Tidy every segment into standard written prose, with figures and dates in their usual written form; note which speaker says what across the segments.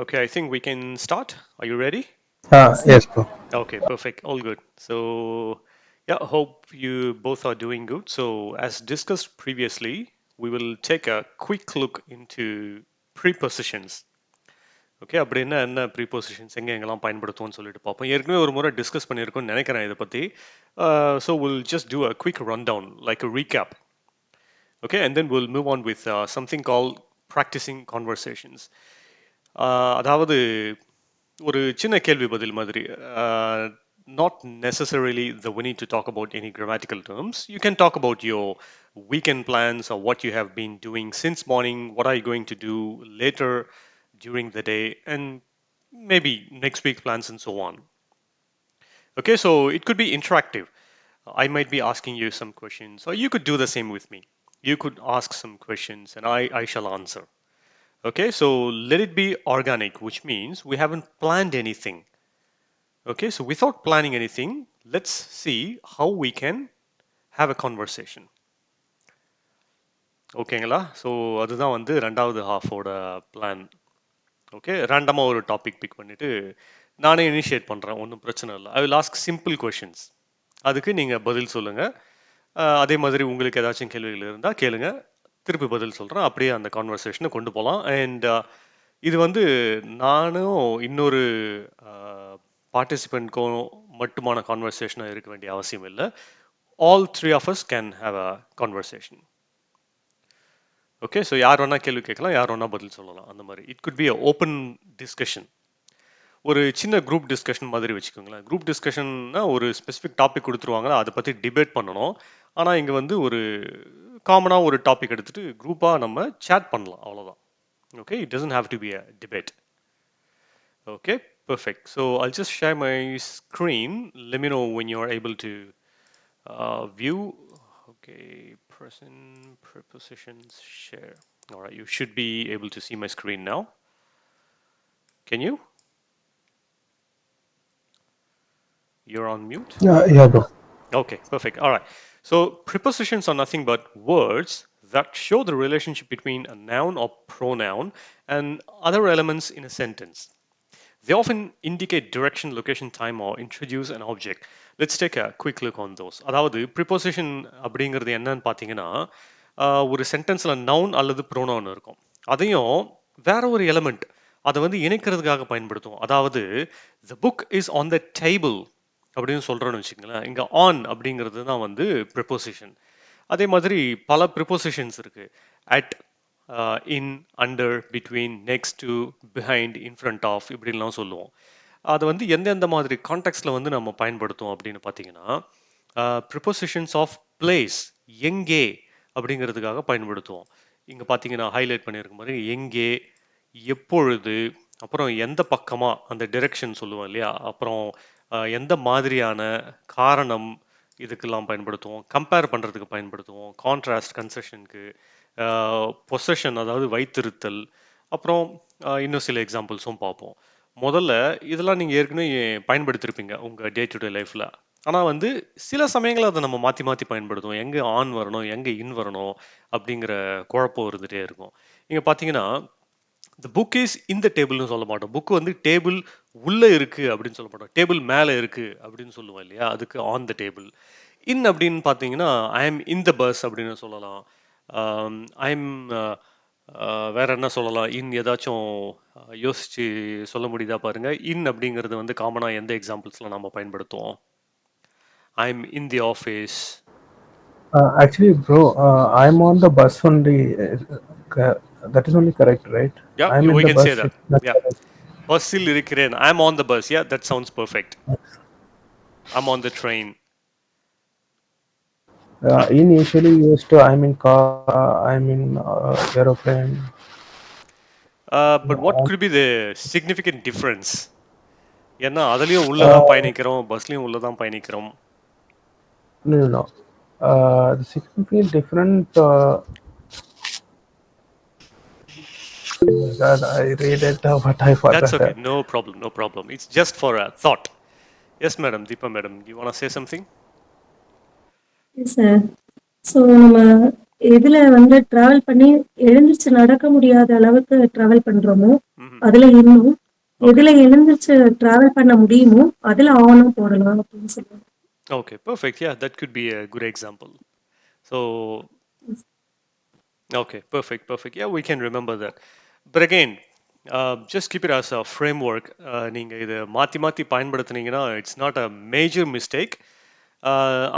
Speaker 1: Okay, I think we can start. Are you ready?
Speaker 2: Yes, sir.
Speaker 3: Yes, bro.
Speaker 1: Okay, perfect. All good. So, yeah, hope you both are doing good. So, as discussed previously, we will take a quick look into prepositions. Okay அப்படின்னா என்ன ப்ரீபொசிஷன்ஸ் எங்கெங்கெல்லாம் பயன்படுத்துவோம்னு சொல்லிட்டு பார்ப்போம். ஏற்கனவே ஒரு முறை discuss பண்ணியிருக்கோம்னு நினைக்கிறேன் இதை பற்றி. So will just do a quick run down like a recap. Okay, and then we'll move on with something called practicing conversations. அதாவது ஒரு சின்ன கேள்வி பதில் மாதிரி. Not necessarily that we need to talk about any grammatical terms. You can talk about your weekend plans or what you have been doing since morning, what are you going to do later during the day, and maybe next week plans and so on. Okay, so it could be interactive. I might be asking you some questions, or you could do the same with me. You could ask some questions and I shall answer. Okay, so let it be organic, which means we haven't planned anything. Okay, so without planning anything, let's see how we can have a conversation. ஓகேங்களா? So அதுதான் வந்து ரெண்டாவது ஹாஃபோட plan. Okay, ரேண்டமாக ஒரு topic big பண்ணிவிட்டு நானே initiate பண்ணுறேன், ஒன்றும் பிரச்சனை இல்லை. I will ask simple questions. அதுக்கு நீங்கள் பதில் சொல்லுங்கள். அதே மாதிரி உங்களுக்கு ஏதாச்சும் கேள்விகள் இருந்தால் கேளுங்க, திருப்பி பதில் சொல்கிறேன். அப்படியே அந்த கான்வர்சேஷனை கொண்டு போகலாம். அண்ட் இது வந்து நானும் இன்னொரு பார்ட்டிசிபெண்ட்க்கும் மட்டுமான கான்வர்சேஷனாக இருக்க வேண்டிய அவசியம் இல்லை. All three of us can have a conversation. Okay, so யார் வேணால் கேள்வி கேட்கலாம், யார் வேணால் பதில் சொல்லலாம். அந்த மாதிரி it could be a open discussion. ஒரு சின்ன குரூப் டிஸ்கஷன் மாதிரி வச்சுக்கோங்களேன். குரூப் டிஸ்கஷன்னா ஒரு ஸ்பெசிஃபிக் டாபிக் கொடுத்துருவாங்க, அதை பற்றி டிபேட் பண்ணணும். ஆனால் இங்கே வந்து ஒரு காமனாக ஒரு டாபிக் எடுத்துகிட்டு குரூப்பாக நம்ம சேட் பண்ணலாம், அவ்வளோதான். Okay, it doesn't have to be a debate. Okay, perfect. So I'll just share my screen. Let me know when you're able to view. Okay, present prepositions share. All right, you should be able to see my screen now. Can you? You're on mute.
Speaker 3: Yeah, bro.
Speaker 1: Okay, perfect. All right. So prepositions are nothing but words that show the relationship between a noun or pronoun and other elements in a sentence. They often indicate direction, location, time, or introduce an object. Let's take a quick look on those. அதாவது preposition அப்படிங்கிறது என்னன்னு பார்த்தீங்கன்னா, ஒரு சென்டென்ஸில் noun அல்லது pronoun இருக்கும். அதையும் வேற ஒரு எலமெண்ட் அதை வந்து இணைக்கிறதுக்காக பயன்படுத்துவோம். அதாவது the book is on the table அப்படின்னு சொல்கிறோன்னு வச்சுங்களேன். இங்கே ஆன் அப்படிங்கிறது தான் வந்து ப்ரிப்போசிஷன். அதே மாதிரி பல ப்ரிப்போசிஷன்ஸ் இருக்குது. At, in, under, between, next to, behind, in front of, இப்படின்லாம் சொல்லுவோம். அது வந்து எந்தெந்த மாதிரி கான்டெக்ட்ல வந்து நம்ம பயன்படுத்துவோம் அப்படின்னு பார்த்தீங்கன்னா, ப்ரிப்போசிஷன்ஸ் ஆஃப் பிளேஸ், எங்கே அப்படிங்கிறதுக்காக பயன்படுத்துவோம். இங்கே பார்த்தீங்கன்னா ஹைலைட் பண்ணியிருக்க மாதிரி எங்கே, எப்பொழுது, அப்புறம் எந்த பக்கமாக அந்த டிரெக்ஷன் சொல்லுவோம் இல்லையா, அப்புறம் எந்த மாதிரியான காரணம், இதுக்கெல்லாம் பயன்படுத்துவோம். கம்பேர் பண்ணுறதுக்கு பயன்படுத்துவோம். கான்ட்ராஸ்ட், கன்செஷனுக்கு, பொசஷன் அதாவது வைத்திருத்தல், அப்புறம் இன்னும் சில எக்ஸாம்பிள்ஸும் பார்ப்போம். முதல்ல இதெல்லாம் நீங்கள் ஏற்கனவே பயன்படுத்தியிருப்பீங்க உங்கள் டே டு டே லைஃப்பில். ஆனால் வந்து சில சமயங்களில் அதை நம்ம மாற்றி மாற்றி பயன்படுத்துவோம். எங்கே ஆன் வரணும், எங்கே இன் வரணும் அப்படிங்கிற குழப்பம் இருந்துகிட்டே இருக்கும். இங்கே பார்த்தீங்கன்னா த புக் இஸ் இந்த டேபிள்னு சொல்ல மாட்டோம். புக் வந்து டேபிள் உள்ளே இருக்குது அப்படின்னு சொல்ல மாட்டோம். டேபிள் மேலே இருக்குது அப்படின்னு சொல்லுவோம் இல்லையா, அதுக்கு ஆன் த டேபிள். இன் அப்படின்னு பார்த்தீங்கன்னா I am in the bus அப்படின்னு சொல்லலாம். ஐ எம் வேற என்ன சொல்லலாம்? இன் ஏதாச்சும் யோசிச்சு சொல்ல முடியுதா பாருங்க. இன் அப்படிங்கிறது வந்து காமனாக எந்த எக்ஸாம்பிள்ஸில் நம்ம பயன்படுத்துவோம்? I am in the office.
Speaker 3: Actually, bro, I'm on the bus only. That is only correct, right?
Speaker 1: Yeah,
Speaker 3: I'm in
Speaker 1: we
Speaker 3: the
Speaker 1: can say
Speaker 3: bus.
Speaker 1: that.
Speaker 3: That's
Speaker 1: Yeah,
Speaker 3: correct.
Speaker 1: பஸ்ஸில் இருக்கிறேன். I am on the bus. Yeah, that sounds perfect. I'm on the train.
Speaker 3: Initially used to I'm in car, I'm in aeroplane.
Speaker 1: But what
Speaker 3: Um,
Speaker 1: could be the significant difference? ஏன்னா அதுலேயும் உள்ளே தான்
Speaker 3: uh,
Speaker 1: பயணிக்கிறோம், பஸ்லேயும் உள்ளே தான் பயணிக்கிறோம்.
Speaker 3: no. The significant different. God, I read it, but I
Speaker 1: That's
Speaker 3: forgot.
Speaker 1: okay. No problem. No problem. It's just for a thought. Yes, madam. Deepa, madam. Do you want to say something?
Speaker 2: Yes, sir. So, நம்ம எதுல வந்து travel பண்ணி எழுந்திருச்சு நடக்க முடியாத அளவுக்கு travel பண்றோமோ,
Speaker 1: Hmm.
Speaker 2: அதுல இன்னும்.
Speaker 1: Okay.
Speaker 2: எதுல எழுந்திருச்சு டிராவல் பண்ண முடியுமோ, அதுல ஆனும் போடலாம் அப்படின்னு சொல்லுவாங்க.
Speaker 1: Okay, perfect. Yeah, that could be a good example. So, okay, perfect, perfect. Yeah, we can remember that. But again, just keep it as a framework. நீங்க இதை மாற்றி மாற்றி பயன்படுத்துனீங்கன்னா it's not a major mistake.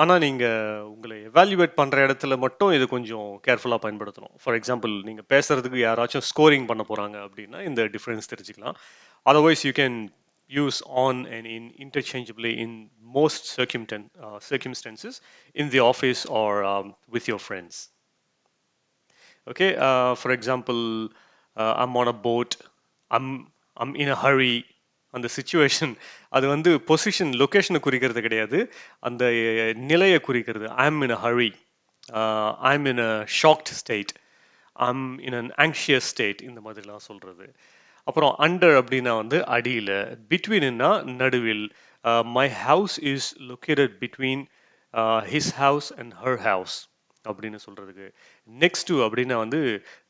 Speaker 1: ஆனால் நீங்கள் உங்களை evaluate பண்ணுற இடத்துல மட்டும் இது கொஞ்சம் கேர்ஃபுல்லாக பயன்படுத்தணும். ஃபார் எக்ஸாம்பிள் நீங்கள் பேசுகிறதுக்கு யாராச்சும் ஸ்கோரிங் பண்ண போகிறாங்க அப்படின்னா இந்த டிஃப்ரென்ஸ் தெரிஞ்சுக்கலாம். Otherwise you can use on and in interchangeably in most circumstances in the office or with your friends. Okay, for example, I'm on a boat. I'm in a hurry. அந்த situation அது வந்து position லொக்கேஷனை குறிக்கிறது கிடையாது, அந்த நிலையை குறிக்கிறது. I'm in a Hari, I'm in a shocked state, I'm in an anxious state, இந்த மாதிரிலாம் சொல்றது. அப்புறம் அண்டர் அப்படின்னா வந்து அடியில், பிட்வீன்னா நடுவில். My house is located between his house and her house அப்படின்னு சொல்றதுக்கு. நெக்ஸ்ட் டு அப்படின்னா வந்து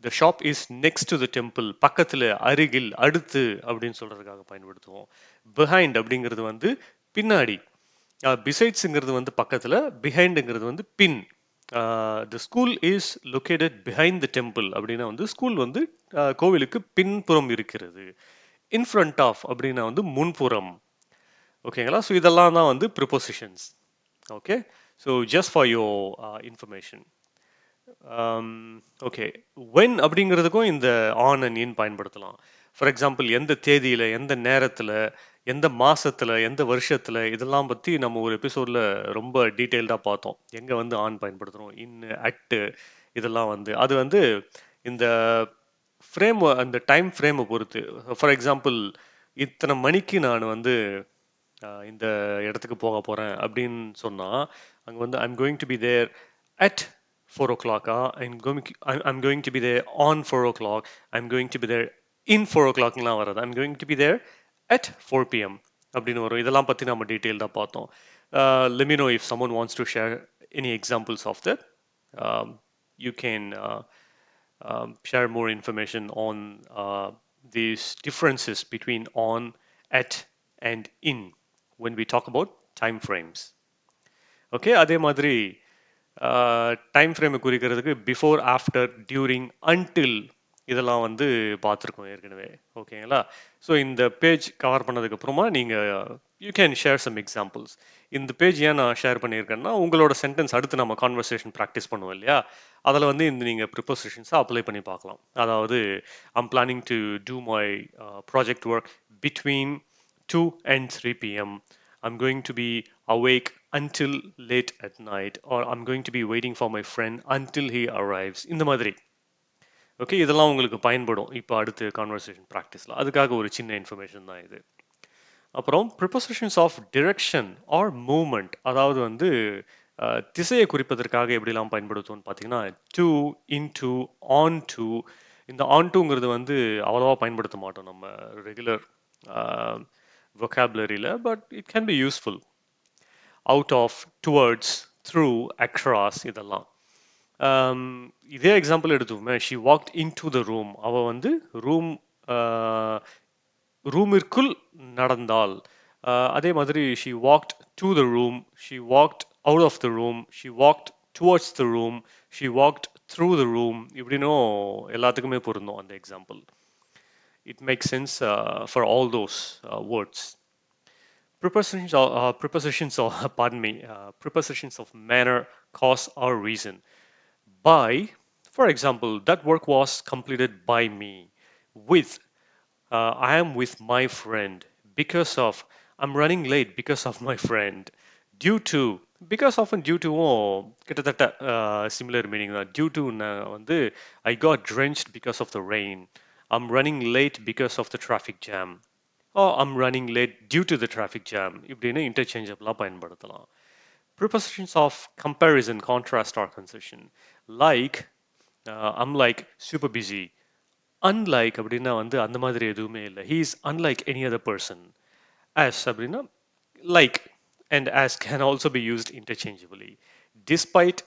Speaker 1: த shop is next to the temple, பக்கத்தில், அருகில், அடுத்து அப்படின்னு சொல்றதுக்காக பயன்படுத்துவோம். பிஹைண்ட் அப்படிங்கிறது வந்து பின்னாடி, பிசைட்ஸுங்கிறது வந்து பக்கத்தில், பிஹைண்டுங்கிறது வந்து பின். The school is located behind the temple அப்படின்னா வந்து ஸ்கூல் வந்து கோவிலுக்கு பின்புறம் இருக்கிறது. இன் ஃப்ரண்ட் ஆஃப் அப்படின்னா வந்து முன்புறம். ஓகேங்களா? ஸோ இதெல்லாம் தான் வந்து prepositions. Okay, so just for your information. Okay, when அப்படிங்கிறதுக்கும் இந்த ஆன் அண்ட் இன் பயன்படுத்தலாம். ஃபார் எக்ஸாம்பிள் எந்த தேதியில், எந்த நேரத்தில், எந்த மாசத்துல, எந்த வருஷத்துல, இதெல்லாம் பற்றி நம்ம ஒரு எபிசோடில் ரொம்ப டீட்டெயில்டாக பார்த்தோம். எங்கே வந்து ஆன் பயன்படுத்துகிறோம், இன், அட்டு, இதெல்லாம் வந்து அது வந்து இந்த ஃப்ரேம், அந்த டைம் ஃப்ரேமை பொறுத்து. ஃபார் எக்ஸாம்பிள் இத்தனை மணிக்கு நான் வந்து இந்த இடத்துக்கு போக போகிறேன் அப்படின்னு சொன்னால் அங்கே வந்து I'm going to be there at 4 o'clock. I'm going to be there on 4 o'clock. I'm going to be there in 4 o'clockலாம் வராது. I'm going to be there at 4 p.m. அப்படின்னு வரும். இதெல்லாம் பற்றி நம்ம டீட்டெயில்டாக பார்த்தோம். Let me know if someone wants to share any examples of that. Um, you can share more information on these differences between on, at, and in when we talk about time frames. Okay, அதே மாதிரி time ஃப்ரேமை குறிக்கிறதுக்கு before, after, during, until, இதெல்லாம் வந்து பார்த்துருக்கோம் ஏற்கனவே. ஓகேங்களா? So இந்த பேஜ் கவர் பண்ணதுக்கப்புறமா நீங்கள் you can share some examples. இந்த பேஜ் ஏன் நான் ஷேர் பண்ணியிருக்கேன்னா உங்களோட சென்டென்ஸ் அடுத்து நம்ம கான்வர்சேஷன் ப்ராக்டிஸ் பண்ணுவோம் இல்லையா, அதில் வந்து இந்த நீங்கள் ப்ரிப்போசிஷன்ஸை அப்ளை பண்ணி பார்க்கலாம். அதாவது I'm planning to do my project work between 2 and 3 p.m. I'm going to be awake until late at night, or I'm going to be waiting for my friend until he arrives. இந்த மாதிரி. Okay, இதெல்லாம் உங்களுக்கு பயன்படும் இப்போ அடுத்து conversation ப்ராக்டிஸில். அதுக்காக ஒரு சின்ன இன்ஃபர்மேஷன் தான் இது. அப்புறம் prepositions of direction or movement, அதாவது வந்து திசையை குறிப்பதற்காக எப்படிலாம் பயன்படுத்துவோம்னு பார்த்தீங்கன்னா டு, இன்டு, ஆன் டு. இந்த ஆன் டுங்கிறது வந்து அவ்வளோவா பயன்படுத்த மாட்டோம் நம்ம regular vocabulary, but it can be useful. Out of, towards, through, across, இதெல்லாம். இதே எக்ஸாம்பிள் எடுத்துக்கோமே, she walked into the room, அவள் வந்து ரூமிற்குள் நடந்தாள். அதே மாதிரி she walked to the room, she walked out of the room, she walked towards the room, she walked through the room, இப்படின்னும் எல்லாத்துக்குமே பொருந்தும் அந்த example. It makes sense for all those words. Prepositions of pardon me, prepositions of manner, cause, or reason. By, for example, that work was completed by me. With, I am with my friend. Because of, I'm running late because of my friend. Due to, because often due to கிட்டத்தட்ட similar meaning தான். Due to வந்து I got drenched because of the rain. I'm running late because of the traffic jam. I'm running late due to the traffic jam. இப்படின்னு interchangeable பயன்படுத்தலாம். Prepositions of comparison, contrast, or concession. Like, I'm like super busy. Unlike அப்படின்னா வந்து அந்த மாதிரி எதுவுமே இல்லை. He is unlike any other person. As அப்படின்னா like, and as can also be used interchangeably. Despite,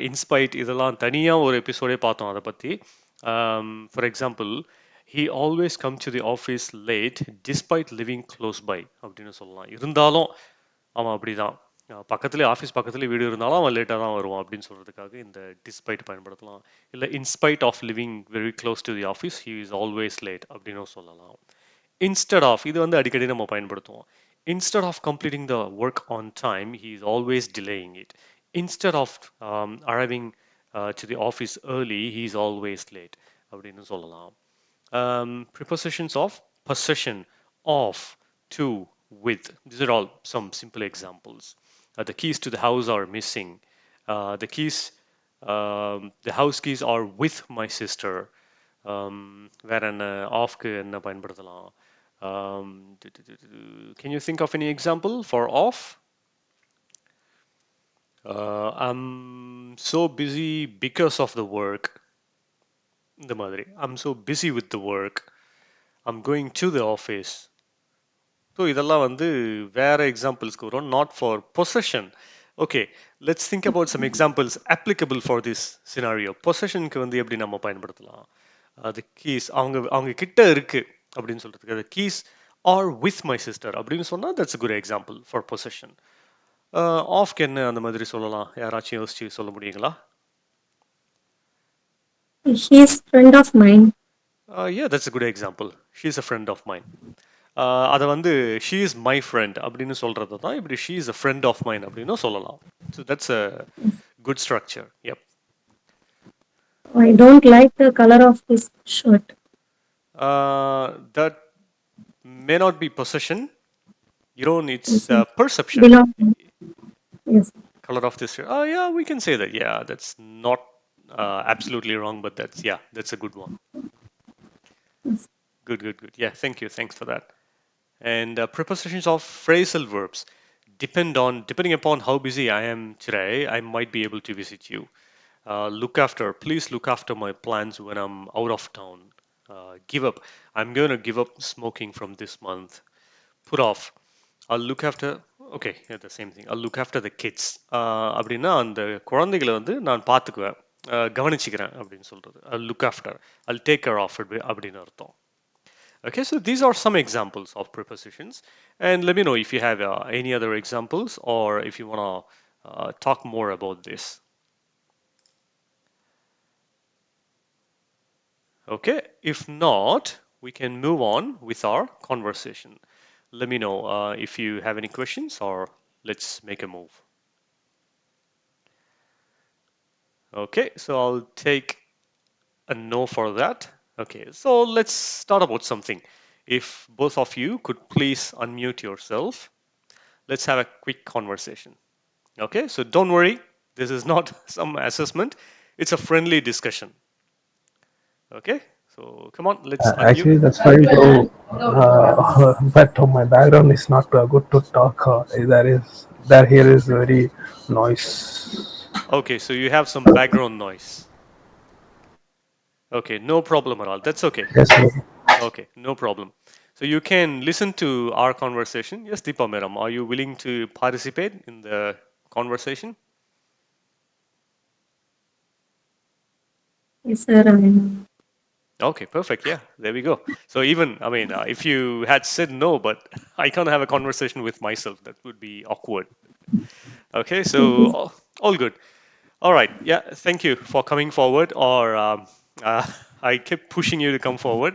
Speaker 1: in spite இதெல்லாம் தனியா ஒரு எபிசோடே பார்த்தோம் அதை பத்தி. For example, he always come to the office late despite living close by அப்படின்னு சொல்லலாம். இருந்தாலும் அவன் அப்படிதான். பக்கத்துலேயே ஆஃபீஸ் பக்கத்துலேயே வீடு இருந்தாலும் அவன் லேட்டாக தான் வருவான் அப்படின்னு சொல்றதுக்காக இந்த டிஸ்பைட் பயன்படுத்தலாம். இல்லை in spite of living very close to the office he is always late அப்படின்னு சொல்லலாம். இன்ஸ்டெட் ஆஃப் இது வந்து அடிக்கடி நம்ம பயன்படுத்துவோம். Instead of completing the work on time he is always delaying it. Instead of arriving to the office early he is always late அப்படின்னு சொல்லலாம். Prepositions of possession, of, to, with. These are all some simple examples. The keys to the house are missing. The keys, the house keys are with my sister. வேற என்ன ஆஃப்க்கு என்ன பயன்படுத்தலாம்? Can you think of any example for off? I'm so busy because of the work. இந்த மாதிரி I'm so busy with the work. I'm going to the office. So இதெல்லாம் வந்து வேற எக்ஸாம்பிள்ஸ்க்கு வரும், not for possession. Okay, let's think about some examples applicable for this scenario. பொசஷனுக்கு வந்து எப்படி நம்ம பயன்படுத்தலாம்? அது கீஸ் அவங்க அவங்க கிட்ட இருக்கு அப்படின்னு சொல்றதுக்கு அது keys are with my sister அப்படின்னு சொன்னா that's a good example for possession. ஆஃப்க்கு என்ன அந்த மாதிரி சொல்லலாம்? யாராச்சும் யோசிச்சு சொல்ல முடியுங்களா?
Speaker 2: He is friend of mine.
Speaker 1: Yeah, that's a good example. She is a friend of mine. அதை வந்து ஷீ இஸ் மை ஃப்ரெண்ட் அப்படின்னு சொல்றது தான் இப்படி she is a friend of mine அப்படின்னு சொல்லலாம். So that's a good structure. எப்.
Speaker 2: I don't like the color of his shirt.
Speaker 1: That may not be possession. It's
Speaker 2: Yes, sir.
Speaker 1: perception.
Speaker 2: Belong. Yes.
Speaker 1: Color of this shirt. Oh yeah, we can say that. Yeah, that's not absolutely wrong, but that's a good one.
Speaker 2: Yes.
Speaker 1: Good. Yeah, thank you. Thanks for that. And prepositions of phrasal verbs depending upon how busy I am today, I might be able to visit you. Please look after my plans when I'm out of town. Give up, I'm going to give up smoking from this month. Put off, I'll look after. Okay, yeah, the same thing. I'll look after the kids. அப்படின்னா அந்த குழந்தைகளை வந்து நான் பார்த்துக்குவேன், கவனிச்சுக்கிறேன் அப்படின்னு சொல்றது. I'll look after, I'll take care of it அப்படின்னு அர்த்தம். Okay, so these are some examples of prepositions, and let me know if you have any other examples or if you want to talk more about this. Okay, if not, we can move on with our conversation. Let me know if you have any questions, or let's make a move. Okay, so I'll take a no for that. Okay, so let's start about something. If both of you could please unmute yourself, let's have a quick conversation. Okay, so don't worry, this is not some assessment, it's a friendly discussion. Okay, so come on, let's unmute.
Speaker 3: Actually, that's fine, bro. But my background is not good to talk. Here is very noise.
Speaker 1: Okay, so you have some background noise. Okay, no problem at all, that's okay.
Speaker 3: Yes, bro.
Speaker 1: Okay, no problem. So you can listen to our conversation. Yes, Deepa madam, are you willing to participate in the conversation?
Speaker 2: Yes, sir. I am.
Speaker 1: Okay, perfect. Yeah, there we go. So even, I mean, if you had said no, but I can't have a conversation with myself, that would be awkward. Okay, so
Speaker 2: Yes.
Speaker 1: all good. All right. Yeah, thank you for coming forward. Or I kept pushing you to come forward.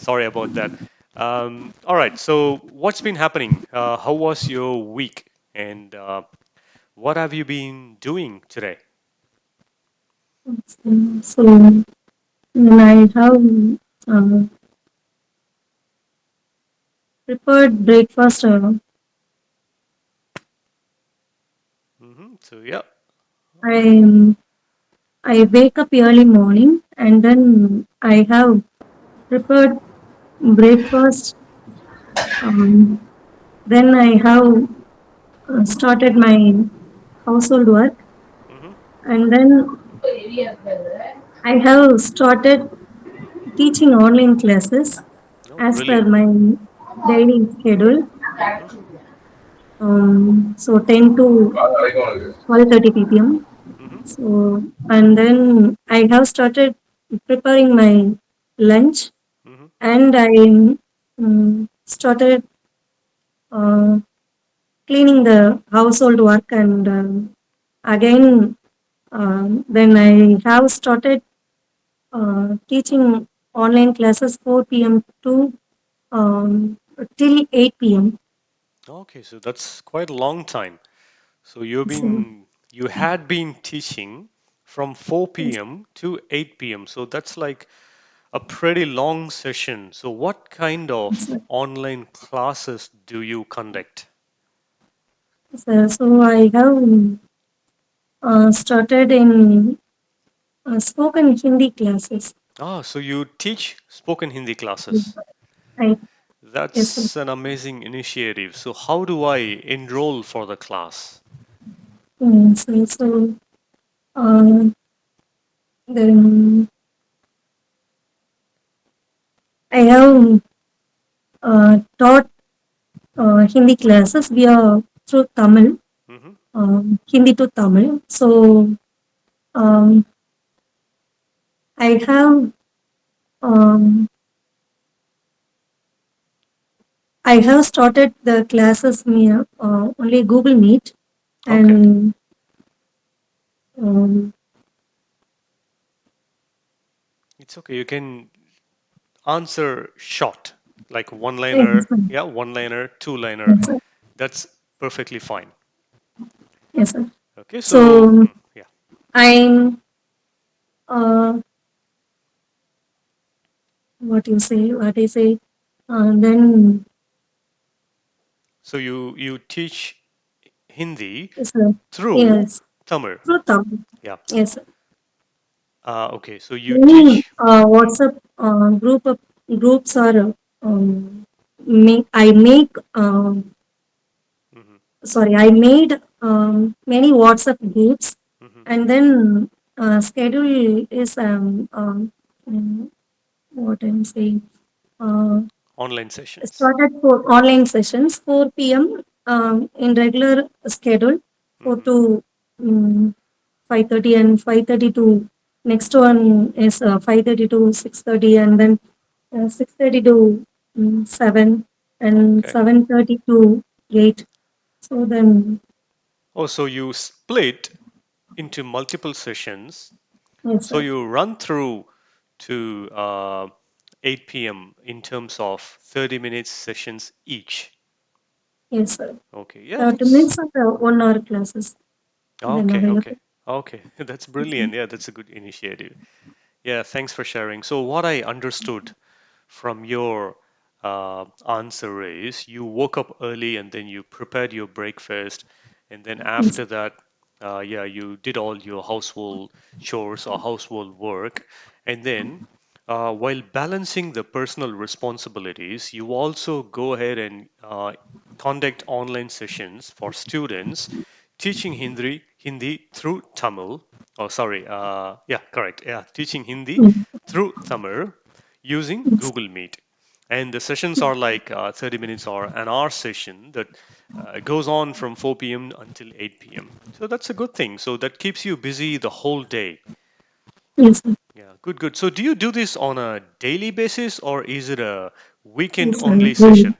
Speaker 1: Sorry about that. All right. So what's been happening? How was your week? And what have you been doing today?
Speaker 2: So when I have uh, prepared breakfast,
Speaker 1: So yeah.
Speaker 2: I I wake up early morning and then I have prepared breakfast. Then I have started my household work, and then I have started teaching online classes
Speaker 1: Oh,
Speaker 2: as per
Speaker 1: brilliant.
Speaker 2: my daily schedule. So 10 to 12:30 p.m. So, and then I have started preparing my lunch,
Speaker 1: Hmm.
Speaker 2: and I started uh, cleaning the household work, and again, then I have started teaching online classes 4 p.m. to till 8 p.m.
Speaker 1: Okay, so that's quite a long time. So
Speaker 2: So,
Speaker 1: you had been teaching from
Speaker 2: yes,
Speaker 1: 4 p.m. to 8 p.m. So that's like a pretty long session. So what kind of
Speaker 2: yes,
Speaker 1: online classes do you conduct?
Speaker 2: so I have started in spoken Hindi classes.
Speaker 1: Ah, so you teach spoken Hindi classes.
Speaker 2: I, yes, sir.
Speaker 1: That's an amazing initiative. So how do I enroll for the class?
Speaker 2: So uh, then I have taught Hindi classes via through Tamil,
Speaker 1: Hmm.
Speaker 2: Hindi to Tamil. So um, I have um, I have started the classes via only Google Meet,
Speaker 1: Okay,
Speaker 2: and um,
Speaker 1: it's okay. You can answer short, like one
Speaker 2: yes,
Speaker 1: liner,
Speaker 2: sir.
Speaker 1: yeah, one liner, two liner.
Speaker 2: Yes, sir.
Speaker 1: That's perfectly fine.
Speaker 2: Yes, sir.
Speaker 1: Okay, so
Speaker 2: So
Speaker 1: yeah,
Speaker 2: I'm uh, what you say, what I say, then
Speaker 1: so you teach Hindi
Speaker 2: yes, sir.
Speaker 1: through
Speaker 2: Yes,
Speaker 1: Tamil.
Speaker 2: through Tamil.
Speaker 1: Yeah.
Speaker 2: Yes, sir.
Speaker 1: Okay, so you
Speaker 2: Many
Speaker 1: teach. Hmm.
Speaker 2: WhatsApp groups are I make
Speaker 1: Hmm.
Speaker 2: sorry, I made many WhatsApp groups,
Speaker 1: Hmm.
Speaker 2: and then schedule is what I'm saying. Uh,
Speaker 1: Online sessions.
Speaker 2: Started for online sessions 4 p.m. In regular schedule 4
Speaker 1: Hmm.
Speaker 2: to 5:30, and 5:30 to next one is 5:30 to 6:30, and then 6:30 to 7, and
Speaker 1: Okay.
Speaker 2: 7:30 to 8. So then,
Speaker 1: Oh, so you split into multiple sessions.
Speaker 2: yes,
Speaker 1: So
Speaker 2: sir.
Speaker 1: you run through to 8 p.m. in terms of 30 minutes sessions each.
Speaker 2: Yes, sir. 30
Speaker 1: That's
Speaker 2: minutes of 1 hour classes then
Speaker 1: okay, okay,
Speaker 2: available.
Speaker 1: okay. That's
Speaker 2: Yes,
Speaker 1: brilliant. Yeah, that's a good initiative. Yeah, thanks for sharing. So, what I understood from your answer is you woke up early and then you prepared your breakfast, and then
Speaker 2: yes,
Speaker 1: after that, yeah, you did all your household chores or household work, and then while balancing the personal responsibilities, you also go ahead and conduct online sessions for students teaching Hindi through Tamil. Oh, sorry. Yeah, correct. Yeah, teaching Hindi
Speaker 2: yes,
Speaker 1: through Tamil using
Speaker 2: yes,
Speaker 1: Google Meet. And the sessions are like 30 minutes or an hour session that goes on from 4 p.m. until 8 p.m. So that's a good thing. So that keeps you busy the whole day.
Speaker 2: yes, sir.
Speaker 1: Yeah, good, good. So do you do this on a daily basis or is it a weekend
Speaker 2: Yes, sir.
Speaker 1: only
Speaker 2: Daily.
Speaker 1: session?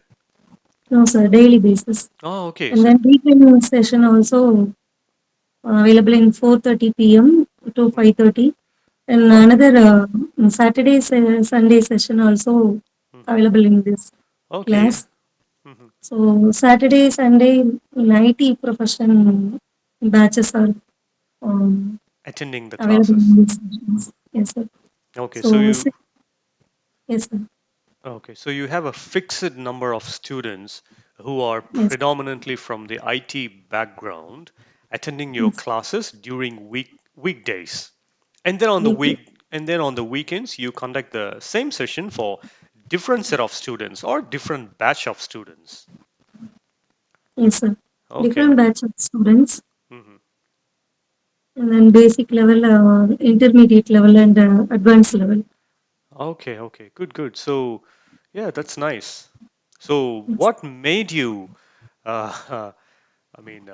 Speaker 2: No, sir. Daily basis.
Speaker 1: Oh, okay.
Speaker 2: And
Speaker 1: So,
Speaker 2: then weekend session also available in 4:30 p.m. to
Speaker 1: mhm.
Speaker 2: 5:30. And
Speaker 1: Okay.
Speaker 2: another Saturday, Sunday session also
Speaker 1: Hmm.
Speaker 2: available in this
Speaker 1: Okay.
Speaker 2: class.
Speaker 1: Hmm.
Speaker 2: So Saturday, Sunday in IT profession batches are um,
Speaker 1: Attending the
Speaker 2: available
Speaker 1: classes.
Speaker 2: in these sessions. Yes, sir.
Speaker 1: Okay. So
Speaker 2: So
Speaker 1: you
Speaker 2: yes, sir.
Speaker 1: Okay, so you have a fixed number of students who are
Speaker 2: Yes,
Speaker 1: predominantly from the IT background attending your
Speaker 2: yes.
Speaker 1: classes during weekdays. And then on the
Speaker 2: Weekday.
Speaker 1: weekends you conduct the same session for different set of students or different batch of students.
Speaker 2: Yes, sir.
Speaker 1: Okay.
Speaker 2: Different batch of students,
Speaker 1: Hmm.
Speaker 2: and then basic level, intermediate level, and advanced level.
Speaker 1: Okay, okay. Good, good. So, yeah, that's nice. So,
Speaker 2: Yes.
Speaker 1: what made you I mean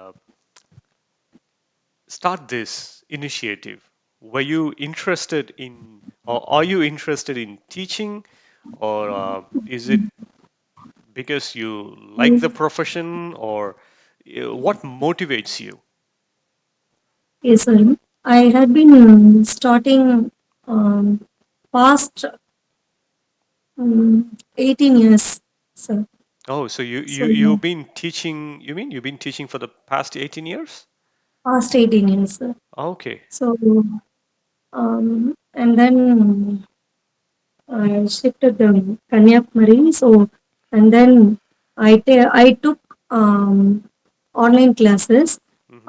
Speaker 1: start this initiative? Were you interested in, or are you interested in teaching, or is it because you like the
Speaker 2: Mm,
Speaker 1: profession, or what motivates you?
Speaker 2: yes, sir. I had been starting um, past 18 years, sir.
Speaker 1: Oh, so
Speaker 2: So
Speaker 1: you've been teaching. You mean you've been teaching for the past 18 years?
Speaker 2: past 18 years, sir.
Speaker 1: Okay.
Speaker 2: So and then I shifted to Kanyakumari. So and then I took online classes.
Speaker 1: Hmm.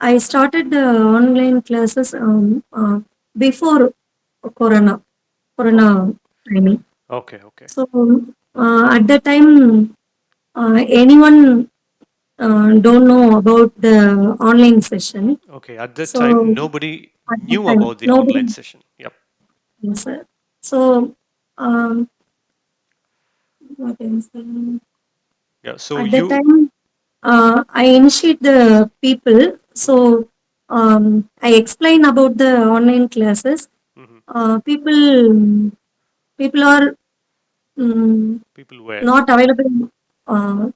Speaker 2: I started the online classes before Corona
Speaker 1: Oh,
Speaker 2: Corona timing.
Speaker 1: okay, okay,
Speaker 2: So at that time, anyone don't know about the online session.
Speaker 1: okay. At that time,
Speaker 2: So
Speaker 1: nobody
Speaker 2: at that
Speaker 1: knew
Speaker 2: time,
Speaker 1: about the online
Speaker 2: nobody
Speaker 1: session. Yep.
Speaker 2: yes, sir. So um, what else?
Speaker 1: Yeah. So
Speaker 2: At that
Speaker 1: you.
Speaker 2: time, I initiate the people.
Speaker 1: Hmm.
Speaker 2: So I explain about the online classes.
Speaker 1: Hmm.
Speaker 2: People are um,
Speaker 1: People were.
Speaker 2: not available uh,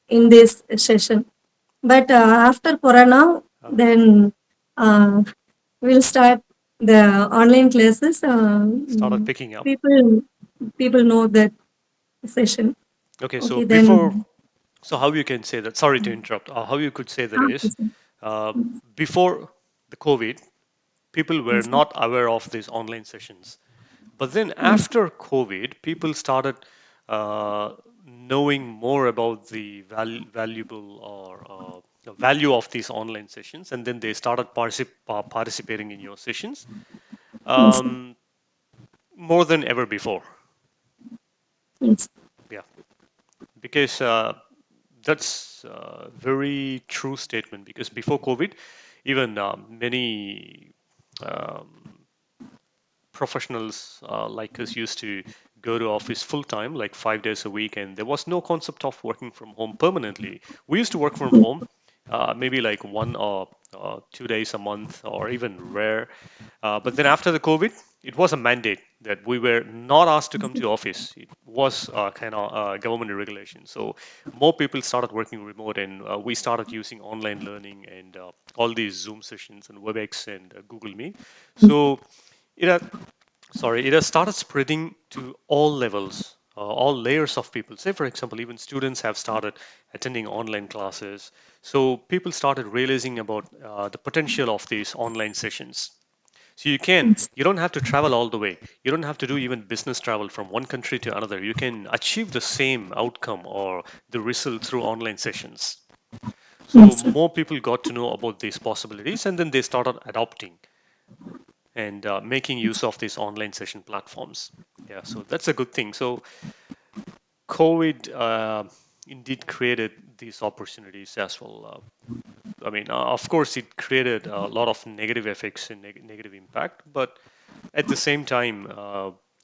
Speaker 2: in this session. But after Corona,
Speaker 1: Uh-huh.
Speaker 2: then uh, we'll start the online classes.
Speaker 1: Started picking up.
Speaker 2: People know that session.
Speaker 1: Okay. So
Speaker 2: Okay,
Speaker 1: before.
Speaker 2: then
Speaker 1: So how you can say that? Sorry to interrupt. How you could say that is,
Speaker 2: listen.
Speaker 1: uh, before the COVID, people were
Speaker 2: Yes,
Speaker 1: not aware of these online sessions. But then
Speaker 2: yes,
Speaker 1: after COVID, people started knowing more about the valuable or the value of these online sessions, and then they started participating in your sessions
Speaker 2: yes,
Speaker 1: um, more than ever before.
Speaker 2: yes,
Speaker 1: Yeah, because that's a very true statement. Because before COVID, even many um, professionals like us used to go to office full time, like 5 days a week, and there was no concept of working from home permanently. We used to work from
Speaker 2: yes,
Speaker 1: home, maybe like 1 or 2 days a month, or even rare. But then after the COVID, it was a mandate that we were not asked to come to office. It was kind of government regulation. So more people started working remote, and we started using online learning and all these Zoom sessions and WebEx and Google Meet. So it has it has started spreading to all levels, all layers of people. Say, for example, even students have started attending online classes. So people started realizing about the potential of these online sessions. So
Speaker 2: yes,
Speaker 1: you don't have to travel all the way. You don't have to do even business travel from one country to another. You can achieve the same outcome or the result through online sessions. So
Speaker 2: yes, sir.
Speaker 1: more people got to know about these possibilities, and then they started adopting and making use of these online session platforms. Yeah, so that's a good thing. So COVID indeed created these opportunities as well. I mean, of course, it created a lot of negative effects and negative impact, but at the same time,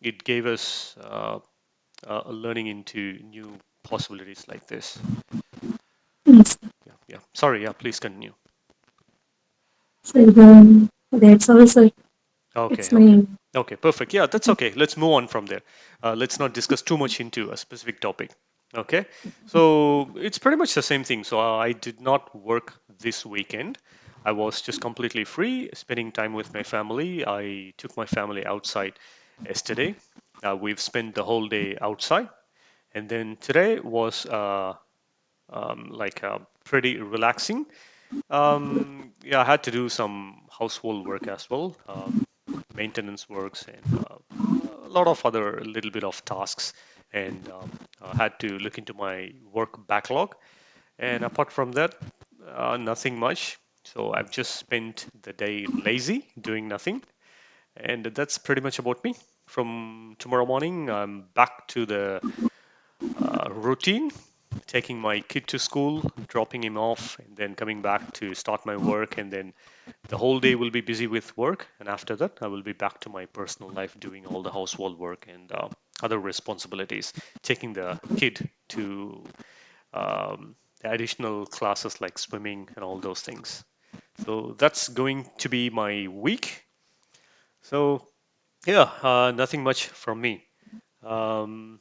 Speaker 1: it gave us a learning into new possibilities like this.
Speaker 2: Yes.
Speaker 1: Yeah, yeah. Sorry, yeah. Please continue.
Speaker 2: So that's also
Speaker 1: Okay,
Speaker 2: it's
Speaker 1: okay.
Speaker 2: my
Speaker 1: Okay, perfect. Yeah, that's okay. Let's move on from there. Let's not discuss too much into a specific topic. Okay, so it's pretty much the same thing. So I did not work this weekend. I was just completely free, spending time with my family. I took my family outside yesterday. We've spent the whole day outside, and then today was pretty relaxing. Yeah, I had to do some household work as well, maintenance works, and a lot of other little bit of tasks, and I had to look into my work backlog. And apart from that, nothing much. So I've just spent the day lazy, doing nothing, and that's pretty much about me. From tomorrow morning, I'm back to the routine, taking my kid to school, dropping him off, and then coming back to start my work. And then the whole day will be busy with work. And after that, I will be back to my personal life, doing all the household work and other responsibilities, taking the kid to um, additional classes like swimming and all those things. So that's going to be my week. So yeah, nothing much from me. Um,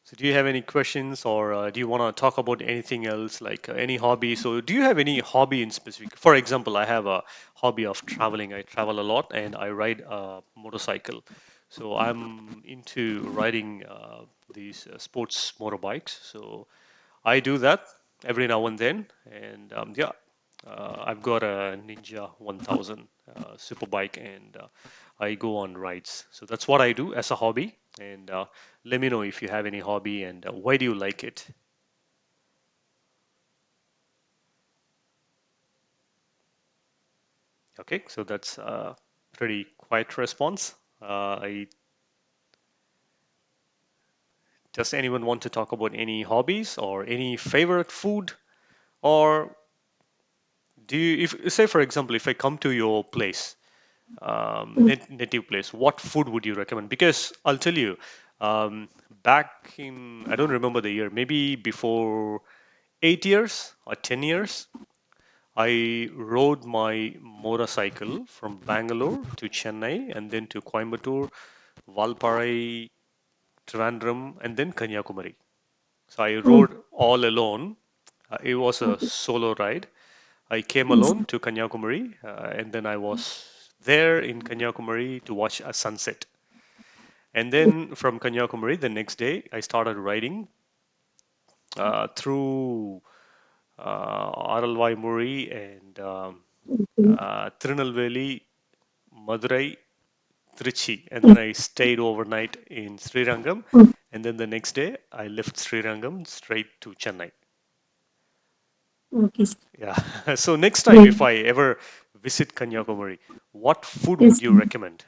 Speaker 1: so do you have any questions, or do you want to talk about anything else, like any hobby? So do you have any hobby in specific? For example, I have a hobby of traveling. I travel a lot and I ride a motorcycle. So I'm into riding these sports motorbikes. So I do that every now and then, and yeah, I've got a Ninja 1000 super bike, and I go on rides. So that's what I do as a hobby. And let me know if you have any hobby and why do you like it. Okay, so that's a pretty quiet response. I Does anyone want to talk about any hobbies or any favorite food, or do you, if say for example, if I come to your place, native place, what food would you recommend? Because I'll tell you, back in, I don't remember the year, maybe before 8 years or 10 years, I rode my motorcycle from Bangalore to Chennai and then to Coimbatore, Valparai, Trivandrum, and then Kanyakumari. So I
Speaker 2: Oh,
Speaker 1: rode all alone. It was a
Speaker 2: okay.
Speaker 1: solo ride. I came
Speaker 2: Yes.
Speaker 1: alone to Kanyakumari, and then I was there in Kanyakumari to watch a sunset. And then from Kanyakumari, the next day, I started riding through Aralvaimuri and
Speaker 2: Okay.
Speaker 1: Tirunelveli, Madurai, Trichy, and then I stayed overnight in Srirangam.
Speaker 2: Oh,
Speaker 1: And then the next day, I left Srirangam straight to Chennai.
Speaker 2: okay.
Speaker 1: Yeah. So next time, if
Speaker 2: Great.
Speaker 1: I ever visit Kanyakumari, what food would
Speaker 2: Yes.
Speaker 1: you recommend?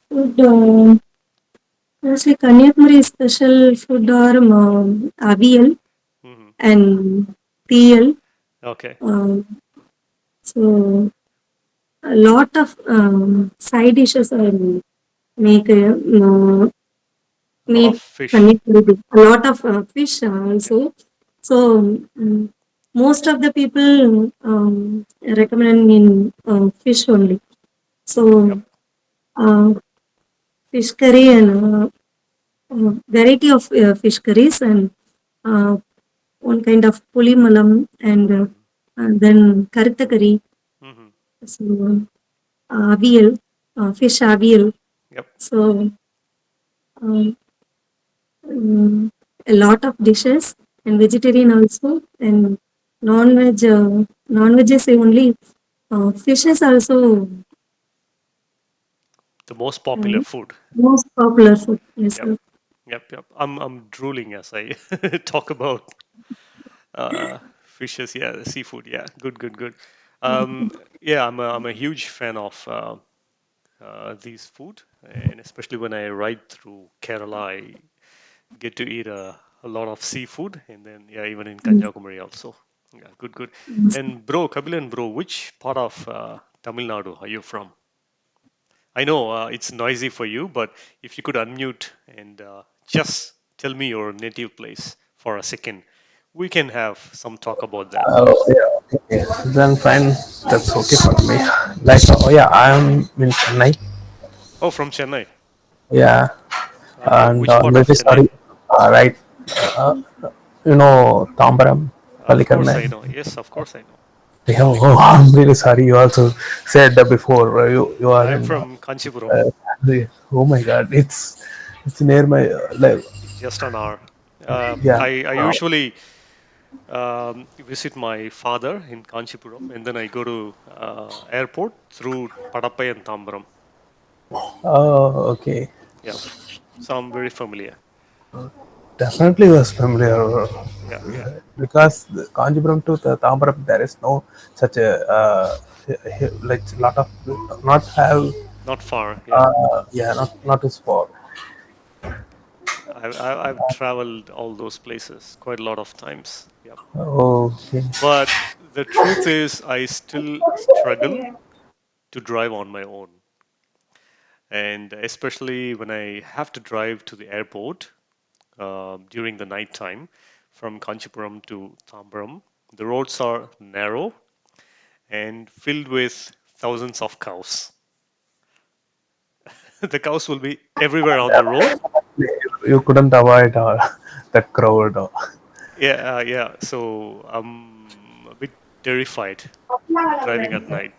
Speaker 2: Food, mostly Kanyakumari special food are avial
Speaker 1: Hmm.
Speaker 2: and TL.
Speaker 1: Okay.
Speaker 2: Um, so a lot of side dishes are make
Speaker 1: A lot of
Speaker 2: made
Speaker 1: fish.
Speaker 2: Kanyakumari. A lot of fish
Speaker 1: Yep.
Speaker 2: also. So most of the people recommend in fish only. So
Speaker 1: Yep.
Speaker 2: uh, fish curry and variety of fish curries and uh, one kind of puli malam
Speaker 1: Hmm.
Speaker 2: and then karita curry.
Speaker 1: Hmm.
Speaker 2: So avial, fish avial.
Speaker 1: Yep.
Speaker 2: So um, a lot of dishes and vegetarian also and non-veg. Non-veg is only fish is also
Speaker 1: The most popular food.
Speaker 2: most popular food. Yes,
Speaker 1: Yep.
Speaker 2: sir.
Speaker 1: Yep. Yep. I'm drooling as I talk about fishes. Yeah, seafood. Yeah. Good. Good. Good. Um, yeah, I'm a huge fan of these food, and especially when I ride through Kerala, I get to eat a lot of seafood, and then yeah, even in
Speaker 2: Yes,
Speaker 1: Kanyakumari also. Yeah, good, good.
Speaker 2: yes.
Speaker 1: And bro, Kabilan, bro, which part of Tamil Nadu are you from? I know it's noisy for you, but if you could unmute and just tell me your native place for a second, we can have some talk about that.
Speaker 3: Oh, yeah, okay. Then fine, that's okay for me. Like, oh yeah, I'm in Chennai.
Speaker 1: Oh, from Chennai.
Speaker 3: Yeah, and
Speaker 1: Which part of
Speaker 3: very
Speaker 1: Chennai?
Speaker 3: sorry. Right, uh, Tambaram,
Speaker 1: Of course I
Speaker 3: Palikarnai.
Speaker 1: know. Yes, of course I know.
Speaker 3: Yeah, oh, I'm really sorry. You also said that before. You are
Speaker 1: I'm
Speaker 3: in.
Speaker 1: from Kanchipuram.
Speaker 3: Oh my God, it's near my like
Speaker 1: Just an hour.
Speaker 3: yeah.
Speaker 1: I usually visit my father in Kanchipuram, and then I go to airport through Padappai and Tambaram.
Speaker 3: Oh, okay.
Speaker 1: Yeah, so I'm very familiar.
Speaker 3: Definitely was familiar
Speaker 1: Yeah, yeah,
Speaker 3: because the Kanjipuram to the Tambaram there is no such a like lot of not have
Speaker 1: not far. Yeah,
Speaker 3: yeah not as far.
Speaker 1: I've traveled all those places quite a lot of times. Yeah,
Speaker 3: Okay.
Speaker 1: but the truth is, I still struggle to drive on my own, and especially when I have to drive to the airport during the night time from Kanchipuram to Tambaram. The roads are narrow, and filled with thousands of cows. The cows will be everywhere on the road.
Speaker 3: You couldn't avoid that crowd.
Speaker 1: Yeah. So I'm a bit terrified driving at night.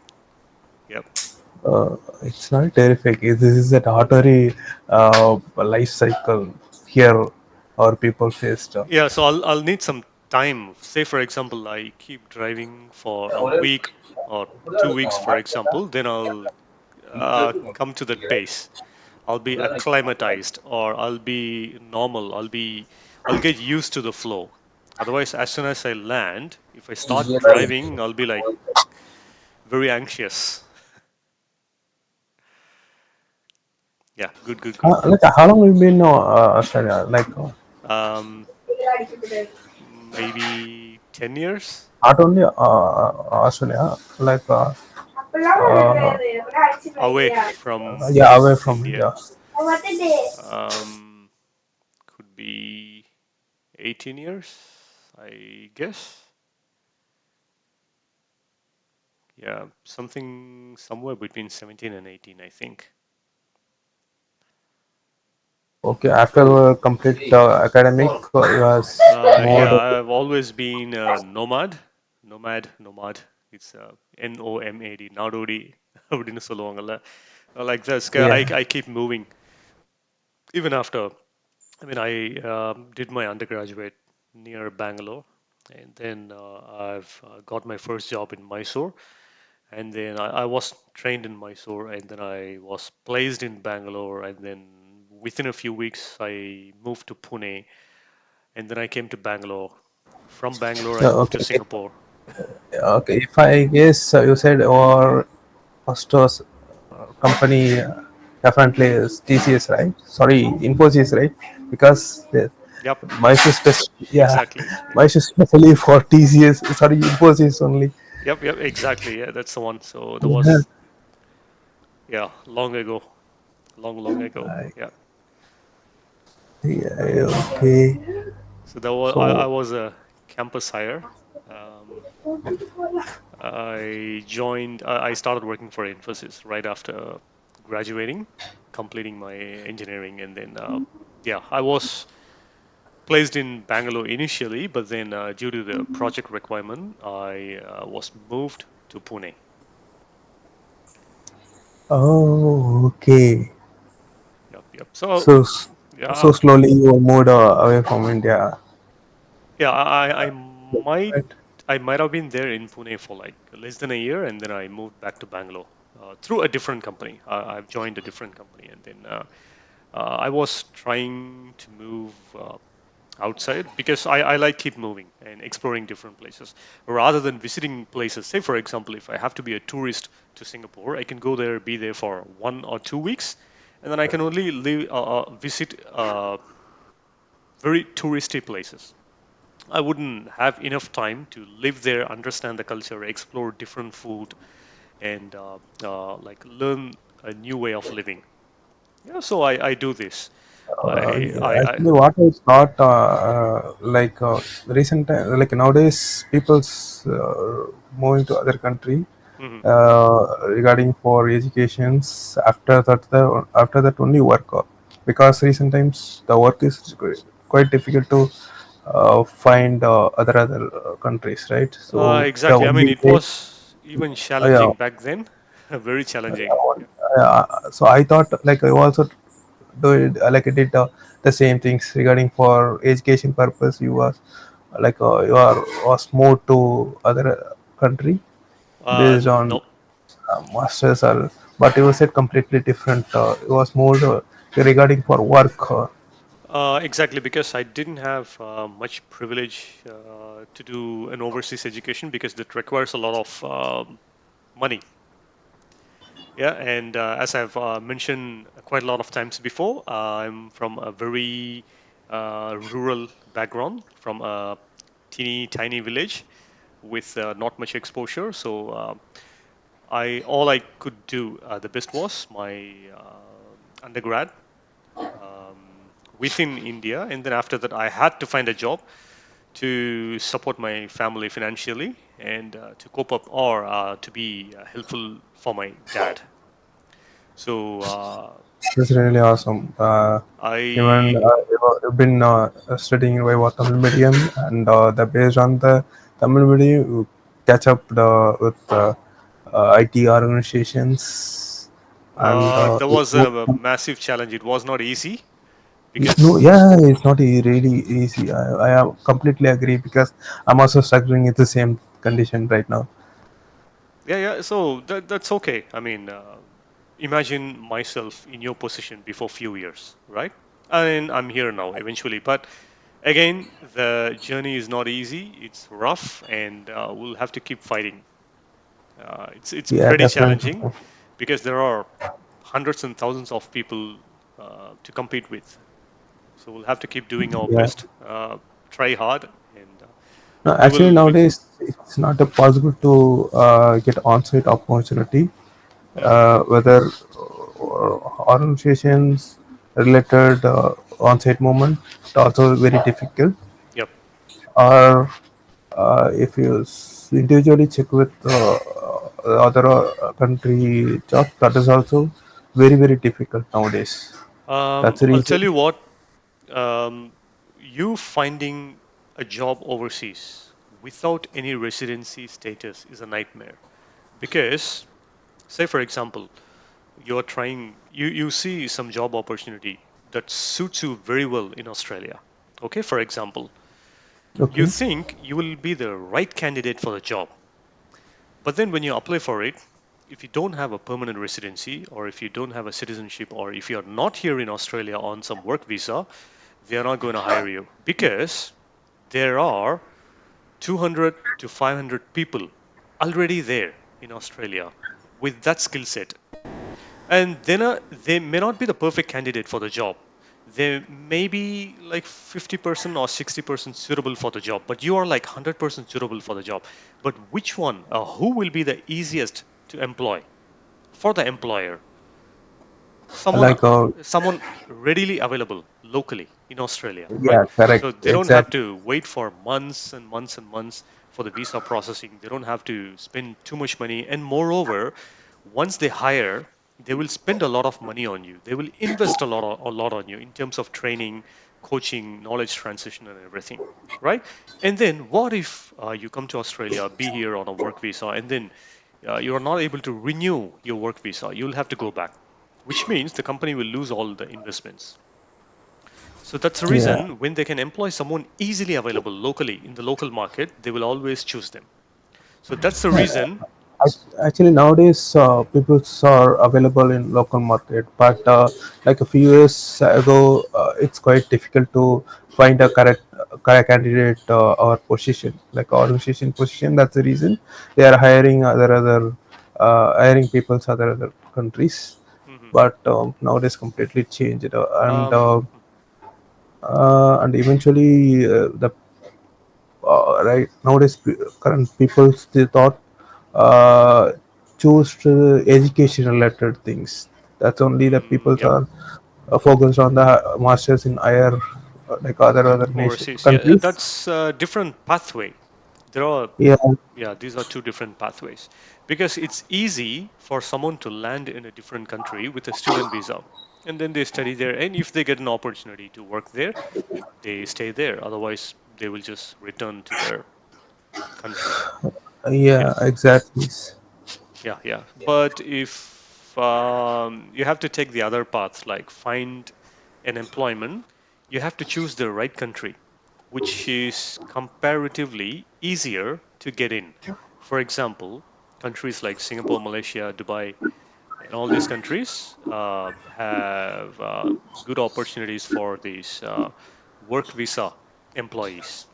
Speaker 1: Yep.
Speaker 3: It's not terrific. This is an ordinary life cycle here our people faced.
Speaker 1: Yeah. So I'll need some time. Say for example, I keep driving for a week or 2 weeks, for example. Then I'll come to that pace. I'll be acclimatized, or I'll be normal. I'll get used to the flow. Otherwise, as soon as I land, if I start driving, I'll be like very anxious. Yeah, good.
Speaker 3: Like how long have you been Australia? Like
Speaker 1: Um, maybe 10 years
Speaker 3: not only Australia, like
Speaker 1: away from
Speaker 3: yeah, away from
Speaker 1: India.
Speaker 3: India.
Speaker 1: Um, could be 18 years, I guess. Yeah, something somewhere between 17 and 18, I think.
Speaker 3: Okay, after complete academic, you has
Speaker 1: Yeah,
Speaker 3: moved.
Speaker 1: I've always been a nomad. Nomad. It's NOMAD, நாடோடி அப்படின்னு சொல்லுவாங்கல்ல. Like this,
Speaker 3: Yeah.
Speaker 1: I keep moving even after. I mean, I did my undergraduate near Bangalore, and then I've got my first job in Mysore, and then I was trained in Mysore, and then I was placed in Bangalore, and then within a few weeks I moved to Pune, and then I came to Bangalore. From Bangalore, I moved to
Speaker 3: Okay.
Speaker 1: Singapore.
Speaker 3: Okay. If I guess you said or first was company definitely is TCS, right? Sorry, Infosys, right? Because
Speaker 1: Yep,
Speaker 3: Mysore yeah,
Speaker 1: exactly. Yeah.
Speaker 3: Mysore specially for TCS. Sorry, Infosys only.
Speaker 1: Yep, exactly. Yeah, that's the one. So that
Speaker 3: Yeah.
Speaker 1: was, yeah, long ago, long ago.
Speaker 3: I-
Speaker 1: Yeah.
Speaker 3: yeah, okay.
Speaker 1: So that was I
Speaker 3: So
Speaker 1: was a campus hire. Um, I started working for Infosys right after graduating, completing my engineering, and then yeah, I was placed in Bangalore initially, but then due to the project requirement, I was moved to Pune.
Speaker 3: oh, okay.
Speaker 1: Yep.
Speaker 3: So
Speaker 1: So
Speaker 3: so
Speaker 1: yeah,
Speaker 3: slowly you moved away from India,
Speaker 1: yeah, I might
Speaker 3: right?
Speaker 1: I might have been there in Pune for like less than a year, and then I moved back to Bangalore through a different company. I've joined a different company, and then I was trying to move outside because I like keep moving and exploring different places rather than visiting places. Say, for example, if I have to be a tourist to Singapore, I can go there, be there for 1 or 2 weeks, and then I can only visit very touristy places. I wouldn't have enough time to live there, understand the culture, explore different food, and like learn a new way of living. Yeah, so I do this. I
Speaker 3: Actually, what I thought, like recent time, like nowadays, people's moving to other country
Speaker 1: mhm.
Speaker 3: regarding for educations. After that only work, because recent times the work is quite difficult to find other countries, right? So the
Speaker 1: Exactly. I mean,
Speaker 3: only
Speaker 1: it
Speaker 3: way,
Speaker 1: was even
Speaker 3: yeah,
Speaker 1: challenging back then. Very challenging. Yeah.
Speaker 3: so I thought like I also do it like I did the same things regarding for education purpose. You was like you are was moved to other country based on
Speaker 1: No.
Speaker 3: masters or but you said completely different. It was more regarding for work.
Speaker 1: Exactly, because I didn't have much privilege to do an overseas education because that requires a lot of money. Yeah, and as I've mentioned quite a lot of times before, I'm from a very rural background, from a teeny tiny village with not much exposure. So I all I could do the best was my undergrad within India, and then after that, I had to find a job to support my family financially. and to cope up or to be helpful for my dad. So
Speaker 3: That's really awesome. Even
Speaker 1: I
Speaker 3: I've been studying by Tamil medium, and the based on the Tamil medium, you catch up with IT organizations, and
Speaker 1: there was a massive challenge. It was not easy
Speaker 3: no,
Speaker 1: because
Speaker 3: yeah, it's not really easy. I completely agree because I'm also struggling with the same condition right now.
Speaker 1: yeah, yeah. So that's okay. I mean, imagine myself in your position before few years, right? I mean, I'm here now eventually, but again, the journey is not easy. It's rough, and we'll have to keep fighting. It's
Speaker 3: Yeah,
Speaker 1: pretty
Speaker 3: definitely.
Speaker 1: challenging because there are hundreds and thousands of people to compete with. So we'll have to keep doing our
Speaker 3: Yeah.
Speaker 1: best, try hard, and
Speaker 3: No,
Speaker 1: we
Speaker 3: actually
Speaker 1: will win.
Speaker 3: nowadays it's not possible to get on-site opportunity.
Speaker 1: Hmm.
Speaker 3: Whether organizations related on-site movement, it's also very difficult.
Speaker 1: Yep.
Speaker 3: Or if you individually check with other country jobs, that is also very difficult nowadays. That's the
Speaker 1: I'll
Speaker 3: reason.
Speaker 1: tell you what. Um, you finding a job overseas without any residency status is a nightmare because, say, for example, you're trying, you see some job opportunity that suits you very well in Australia. Okay, for example, you
Speaker 3: Okay.
Speaker 1: think you will be the right candidate for the job, but then when you apply for it, if you don't have a permanent residency or if you don't have a citizenship or if you're not here in Australia on some work visa, they are not going to hire you because there are 200 to 500 people already there in Australia with that skill set. And then they may not be the perfect candidate for the job. They may be like 50% or 60% suitable for the job, but you are like 100% suitable for the job. But which one, who will be the easiest to employ for the employer? Someone
Speaker 3: Like
Speaker 1: someone readily available locally in Australia, right?
Speaker 3: yeah, correct,
Speaker 1: So they don't have
Speaker 3: exactly.
Speaker 1: to wait for months and months and months for the visa processing. They don't have to spend too much money, and moreover, once they hire, they will spend a lot of money on you. They will invest a lot on you in terms of training, coaching, knowledge transition, and everything, right? And then what if you come to Australia, be here on a work visa, and then you are not able to renew your work visa? You'll have to go back, which means the company will lose all the investments. So that's the
Speaker 3: Yeah.
Speaker 1: reason when they can employ someone easily available locally in the local market, they will always choose them. So that's the reason.
Speaker 3: Actually, nowadays people are available in local market, but like a few years ago, it's quite difficult to find a correct candidate or position, like organization position. That's the reason they are hiring hiring people's other countries.
Speaker 1: Mhm.
Speaker 3: But nowadays completely changed,
Speaker 1: Um,
Speaker 3: and eventually the right nowadays current people still thought uh, choose education related things. That's only the people
Speaker 1: yep.
Speaker 3: are focused on the masters in higher like other nation
Speaker 1: Overseas, yeah,
Speaker 3: countries.
Speaker 1: that's a different pathway. There are,
Speaker 3: Yeah,
Speaker 1: yeah, these are two different pathways because it's easy for someone to land in a different country with a student visa, and then they study there. And if they get an opportunity to work there, they stay there. Otherwise, they will just return to their country. Okay.
Speaker 3: yeah, exactly.
Speaker 1: Yeah, yeah. But if you have to take the other path, like find an employment, you have to choose the right country, which is comparatively easier to get in. For example, countries like Singapore, Malaysia, Dubai, and all these countries have good opportunities for these work visa employees.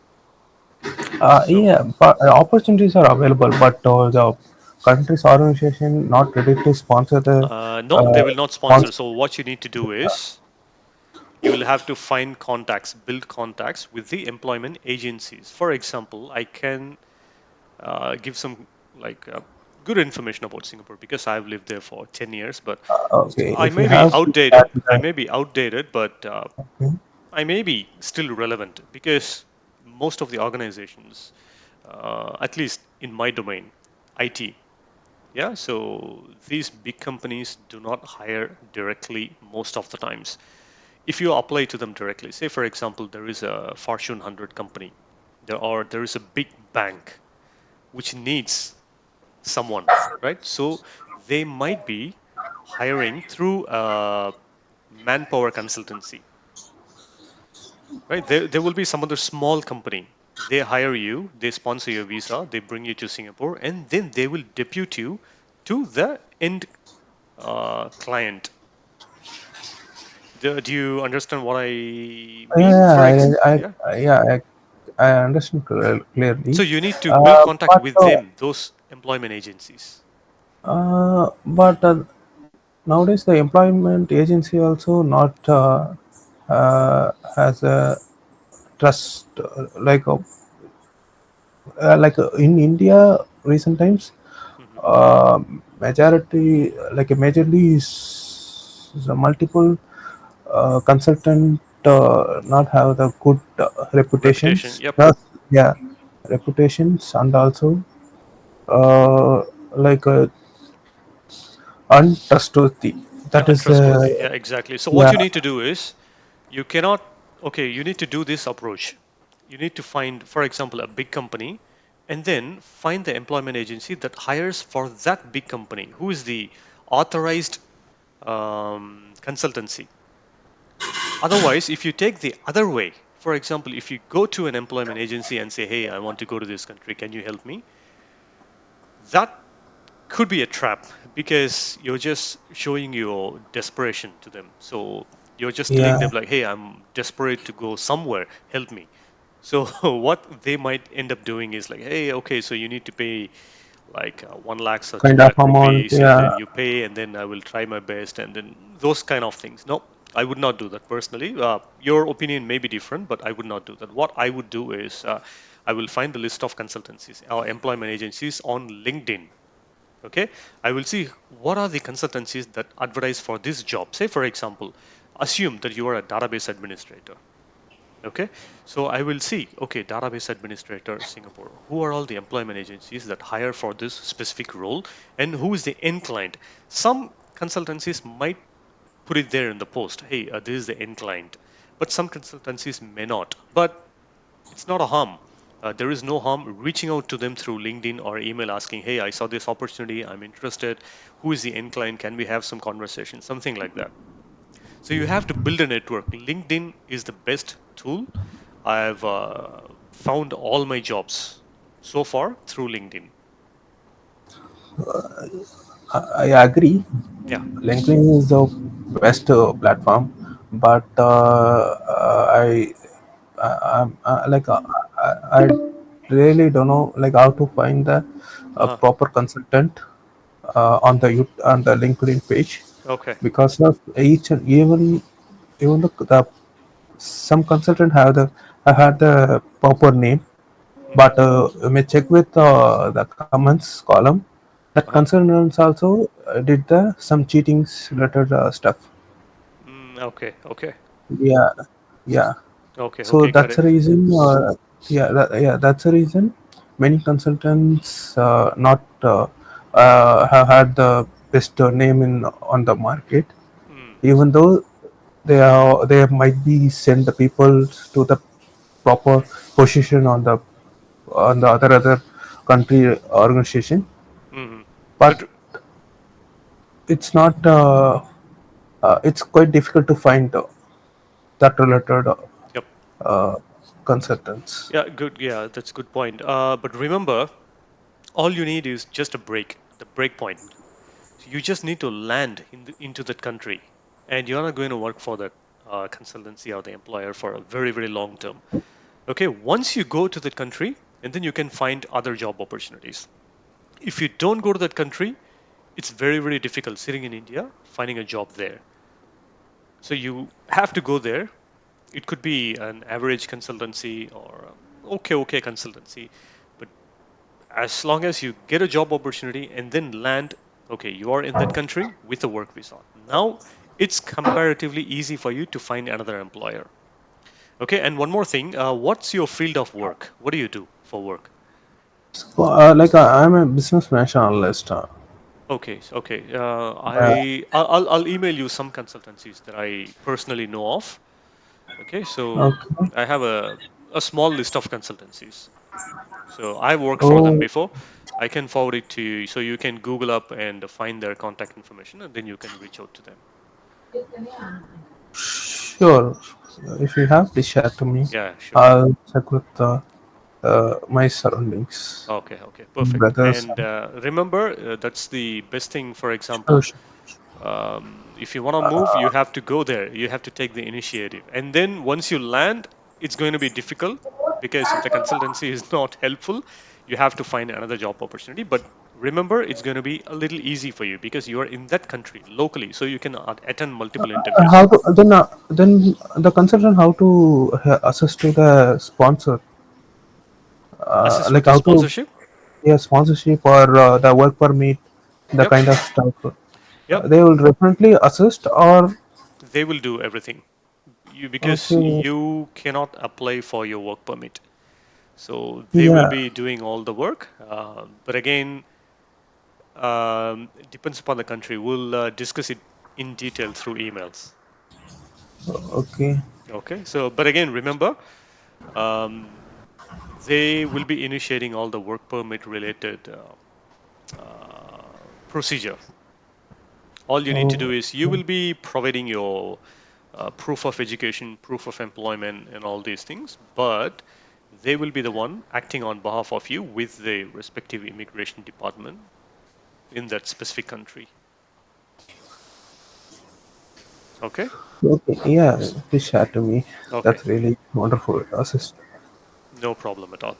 Speaker 1: So,
Speaker 3: Yeah, but opportunities are available, but the country's organization not ready to sponsor the
Speaker 1: no, they will not sponsor.
Speaker 3: sponsor.
Speaker 1: So, what you need to do is you will have to find contacts, build contacts with the employment agencies. For example, I can give some like good information about Singapore because I've lived there for 10 years, but
Speaker 3: Okay,
Speaker 1: I
Speaker 3: if you
Speaker 1: may be
Speaker 3: have
Speaker 1: outdated.
Speaker 3: that,
Speaker 1: I may be outdated, but I may be still relevant because most of the organizations at least in my domain, IT. Yeah, so these big companies do not hire directly most of the times. If you apply to them directly, say for example, there is a Fortune 100 company, there is a big bank which needs someone, right? So they might be hiring through a manpower consultancy, right? There will be some other small company. They hire you, they sponsor your visa, they bring you to Singapore, and then they will depute you to the end client. Do you understand what I mean?
Speaker 3: Yeah,
Speaker 1: Yeah.
Speaker 3: I understand
Speaker 1: So
Speaker 3: clearly.
Speaker 1: you need to build contact
Speaker 3: But
Speaker 1: with them, those employment agencies.
Speaker 3: but nowadays the employment agency also not has a trust in India recent times.
Speaker 1: Hmm.
Speaker 3: uh, Majority like a majorly is a multiple consultant not have the good
Speaker 1: Reputation.
Speaker 3: reputations.
Speaker 1: Yep.
Speaker 3: Yeah, reputations, and also uh, like untrustworthy.
Speaker 1: Yeah,
Speaker 3: That is
Speaker 1: untrustworthy. Yeah, exactly. So what
Speaker 3: yeah,
Speaker 1: you need to do is you cannot, okay, you need to do this approach. You need to find, for example, a big company and then find the employment agency that hires for that big company. Who is the authorized consultancy? Otherwise, if you take the other way, for example, if you go to an employment agency and say, hey, I want to go to this country, can you help me? That could be a trap because you're just showing your desperation to them. So you're just telling them,
Speaker 3: yeah,
Speaker 1: like, hey, I'm desperate to go somewhere, help me. So what they might end up doing is like, hey, okay, so you need to pay like 1 lakhs or 2
Speaker 3: kind of
Speaker 1: lakh
Speaker 3: amount.
Speaker 1: rupees, and
Speaker 3: Yeah,
Speaker 1: then you pay, and then I will try my best, and then those kind of things. No, I would not do that personally. Your opinion may be different, but I would not do that. What I would do is I will find the list of consultancies or employment agencies on LinkedIn. Okay, I will see what are the consultancies that advertise for this job. Say, for example, assume that you are a database administrator. Okay, so I will see, okay, database administrator, Singapore. Who are all the employment agencies that hire for this specific role, and who is the end client? Some consultancies might put it there in the post, hey, this is the end client, but some consultancies may not. But it's not a harm. There is no harm reaching out to them through LinkedIn or email asking, hey, I saw this opportunity, I'm interested. Who is the end client? Can we have some conversation? Something like that. So you have to build a network. LinkedIn is the best tool. I've found all my jobs so far through LinkedIn.
Speaker 3: I agree.
Speaker 1: Yeah.
Speaker 3: LinkedIn is the best platform, but I really don't know like how to find the
Speaker 1: Uh-huh.
Speaker 3: proper consultant on the LinkedIn page,
Speaker 1: Okay.
Speaker 3: because of each and even the some consultant have the I had the proper name,
Speaker 1: Hmm.
Speaker 3: but you may check with the comments column. That
Speaker 1: Uh-huh.
Speaker 3: consultants also did the some cheatings related stuff.
Speaker 1: Okay. Okay.
Speaker 3: Yeah, yeah.
Speaker 1: Okay.
Speaker 3: So
Speaker 1: Okay. Got
Speaker 3: that's
Speaker 1: it.
Speaker 3: the reason. That's the reason. Many consultants not have had the best name in on the market,
Speaker 1: Mm.
Speaker 3: even though they might be send the people to the proper position on the other country organization,
Speaker 1: Hmm.
Speaker 3: but
Speaker 1: But
Speaker 3: it's not. It's quite difficult to find that related
Speaker 1: yep.
Speaker 3: uh, consultants.
Speaker 1: Yeah. Good. Yeah. That's a good point. But remember, all you need is just a break, the break point. So you just need to land into that country, and you're not going to work for that consultancy or the employer for a very, very long term. Okay, once you go to that country, and then you can find other job opportunities. If you don't go to that country, it's very, very difficult sitting in India finding a job there. So you have to go there. It could be an average consultancy or okay consultancy, but as long as you get a job opportunity and then land, okay, you are in that country with a work visa. Now it's comparatively easy for you to find another employer. Okay, and one more thing, what's your field of work? What do you do for work?
Speaker 3: So, like I'm a business financial analyst.
Speaker 1: Okay, okay.
Speaker 3: Uh,
Speaker 1: I'll email you some consultancies that I personally know of. Okay, so
Speaker 3: okay.
Speaker 1: I have a small list of consultancies. So I worked for them
Speaker 3: Oh,
Speaker 1: before. I can forward it to you so you can Google up and find their contact information and then you can reach out to them.
Speaker 3: sure. If you have, please share to me.
Speaker 1: Yeah, sure.
Speaker 3: I'll check with my surroundings,
Speaker 1: Okay, okay, perfect.
Speaker 3: brothers.
Speaker 1: And remember, that's the best thing. For
Speaker 3: Sure,
Speaker 1: example,
Speaker 3: sure.
Speaker 1: if you want to move, you have to go there. You have to take the initiative. And then once you land, it's going to be difficult because if the consultancy is not helpful, you have to find another job opportunity. But remember, it's going to be a little easy for you because you are in that country locally, so you can attend multiple
Speaker 3: How
Speaker 1: interviews.
Speaker 3: to then the consultant how to assess to the sponsor,
Speaker 1: Assist with
Speaker 3: like
Speaker 1: the
Speaker 3: how to,
Speaker 1: sponsorship.
Speaker 3: yeah, sponsorship or the work permit, the
Speaker 1: Yep,
Speaker 3: kind of stuff.
Speaker 1: yep.
Speaker 3: They will definitely assist or
Speaker 1: They will do everything. You because
Speaker 3: okay,
Speaker 1: you cannot apply for your work permit. So they will
Speaker 3: yeah,
Speaker 1: be doing all the work. But again, it depends upon the country. We'll discuss it in detail through emails.
Speaker 3: okay,
Speaker 1: Okay. So, but again, remember, um, they will be initiating all the work permit related procedure. All you need to do
Speaker 3: oh,
Speaker 1: is you will be providing your proof of education, proof of employment, and all these things, but they will be the one acting on behalf of you with the respective immigration department in that specific country. Okay?
Speaker 3: okay, yeah. Please share to me.
Speaker 1: Okay.
Speaker 3: That's really wonderful assist.
Speaker 1: No problem at all.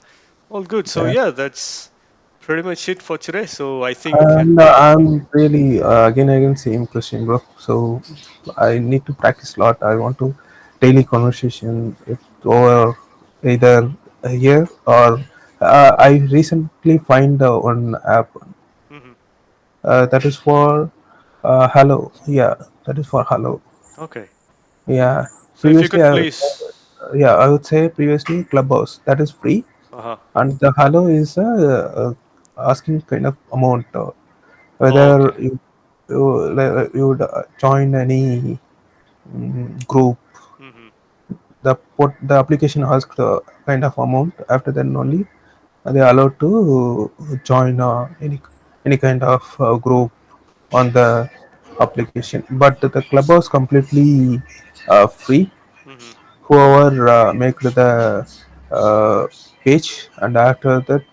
Speaker 1: All good. So,
Speaker 3: Yeah.
Speaker 1: yeah, that's pretty much it for today. So, I think,
Speaker 3: And
Speaker 1: yeah.
Speaker 3: I'm really again same question, bro. So I need to practice a lot. I want to daily conversation with over either a year or I recently find one app
Speaker 1: Hmm.
Speaker 3: that is for Hello. Yeah, that is for Hello.
Speaker 1: Okay.
Speaker 3: Yeah.
Speaker 1: So, if you
Speaker 3: Previously,
Speaker 1: could please.
Speaker 3: yeah, I would say previously Clubhouse that is free,
Speaker 1: Uh-huh.
Speaker 3: and the Hello is asking kind of amount.
Speaker 1: Oh,
Speaker 3: Whether
Speaker 1: okay.
Speaker 3: you would join any group,
Speaker 1: Hmm.
Speaker 3: the application asks the kind of amount. After then only they are allowed to join any kind of group on the application. But the clubhouse completely free.
Speaker 1: Hmm.
Speaker 3: Whoever make the uh, page, and after that,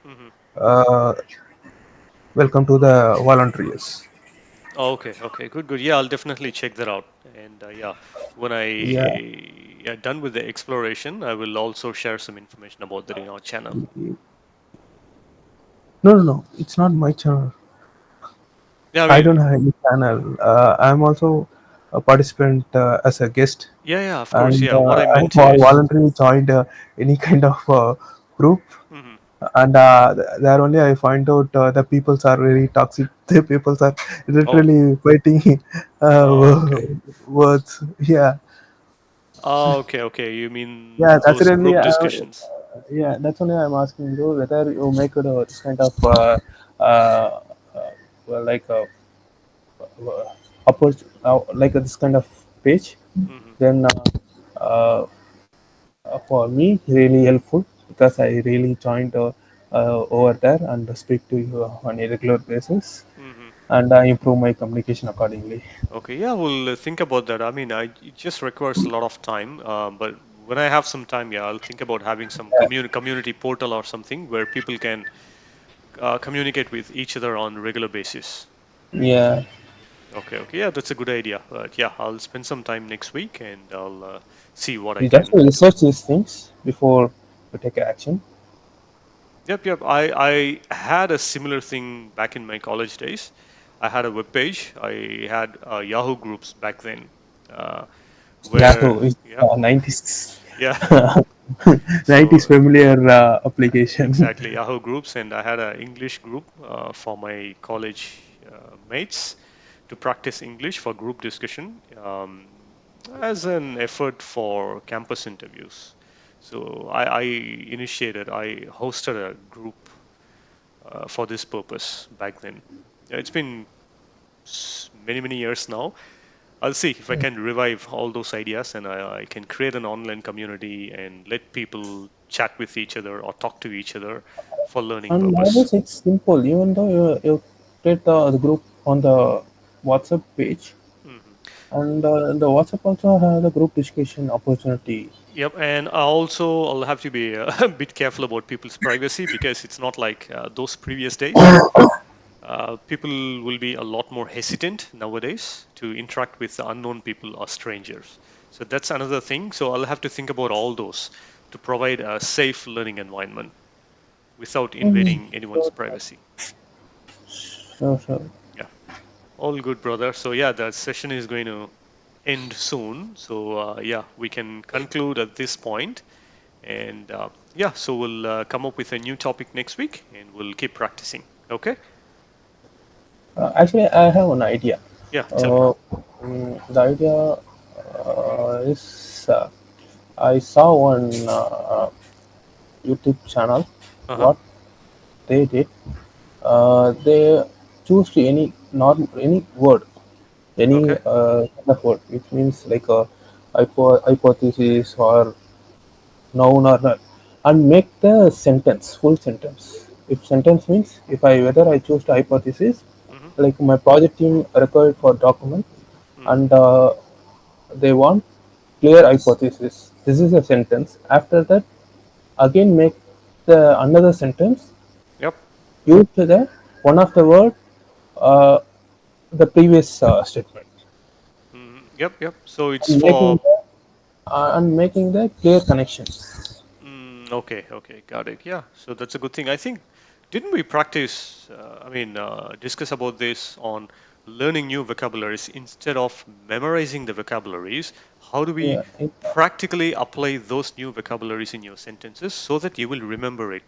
Speaker 1: Hmm.
Speaker 3: uh, welcome to the volunteers.
Speaker 1: Oh, okay, okay, good, good. Yeah, I'll definitely check that out. And yeah, when I
Speaker 3: Yeah.
Speaker 1: are done with the exploration, I will also share some information about that in our channel.
Speaker 3: No, no, no. It's not my channel.
Speaker 1: Yeah, I
Speaker 3: I don't
Speaker 1: mean,
Speaker 3: have any channel. I'm also a participant as a guest,
Speaker 1: yeah, yeah, of course.
Speaker 3: and
Speaker 1: Yeah, what I
Speaker 3: I
Speaker 1: meant is,
Speaker 3: voluntarily joined any kind of group.
Speaker 1: hmm.
Speaker 3: And there only I find out the peoples are very toxic. The peoples are
Speaker 1: Oh,
Speaker 3: literally fighting
Speaker 1: oh, okay.
Speaker 3: words. Yeah,
Speaker 1: Oh, okay, okay. You
Speaker 3: yeah.
Speaker 1: mean
Speaker 3: That's
Speaker 1: those
Speaker 3: really
Speaker 1: group discussions?
Speaker 3: yeah. That's only I'm asking you whether you make it this kind of well, like like this kind of page,
Speaker 1: Hmm.
Speaker 3: then uh, for me really helpful because I really joined over there and speak to you on a regular basis,
Speaker 1: Hmm.
Speaker 3: and improve my communication accordingly.
Speaker 1: Okay, yeah, we'll think about that. I mean, it just requires a lot of time, but when I have some time, yeah, I'll think about having some community portal or something where people can communicate with each other on a regular basis.
Speaker 3: Yeah,
Speaker 1: Okay, okay, yeah, that's a good idea. But yeah, I'll spend some time next week and I'll see what I
Speaker 3: you just
Speaker 1: can do.
Speaker 3: research these things before you take action.
Speaker 1: Yep, yep. I had a similar thing back in my college days. I had a web page. I had Yahoo groups back then, uh,
Speaker 3: Yahoo
Speaker 1: where
Speaker 3: is
Speaker 1: yep,
Speaker 3: 90s
Speaker 1: yeah.
Speaker 3: 90s
Speaker 1: So
Speaker 3: familiar application.
Speaker 1: exactly Yahoo groups, and I had an English group for my college mates to practice English for group discussion as an effort for campus interviews. So I hosted a group for this purpose back then. Yeah, it's been many, many years now. I'll see if I can revive all those ideas and I can create an online community and let people chat with each other or talk to each other for learning
Speaker 3: And
Speaker 1: purpose.
Speaker 3: nowadays it's simple. Even though you create the group on the WhatsApp page,
Speaker 1: Hmm.
Speaker 3: and the WhatsApp also has a group discussion opportunity.
Speaker 1: Yep, and I'll have to be a bit careful about people's privacy because it's not like those previous days. People will be a lot more hesitant nowadays to interact with unknown people or strangers. So that's another thing. So I'll have to think about all those to provide a safe learning environment without
Speaker 3: Mm,
Speaker 1: invading anyone's
Speaker 3: sure,
Speaker 1: privacy.
Speaker 3: sure, sure.
Speaker 1: Yeah, all good, brother. So yeah, the session is going to end soon. So yeah, we can conclude at this point. And yeah, so we'll come up with a new topic next week and we'll keep practicing. Okay?
Speaker 3: Actually, I have an idea.
Speaker 1: Yeah, tell me.
Speaker 3: Uh, the idea is I saw one YouTube channel.
Speaker 1: Uh huh.
Speaker 3: What they did, they choose any norm any word, any
Speaker 1: Okay.
Speaker 3: kind of word, which means like a hypothesis or noun or not, and make the sentence full sentence. If sentence means if I whether I choose the hypothesis,
Speaker 1: Mm-hmm.
Speaker 3: like my project team required for document,
Speaker 1: Mm-hmm.
Speaker 3: and they want clear hypothesis. This is a sentence. After that, again make the another sentence.
Speaker 1: Yep.
Speaker 3: Use the one of the word, uh, the previous statement,
Speaker 1: Yep. Yep. So it's
Speaker 3: and making
Speaker 1: for.
Speaker 3: the clear connections.
Speaker 1: Okay. Okay. Got it. Yeah. So that's a good thing. I think, didn't we practice, discuss about this on learning new vocabularies instead of memorizing the vocabularies? How do we
Speaker 3: Yeah,
Speaker 1: practically apply those new vocabularies in your sentences so that you will remember it?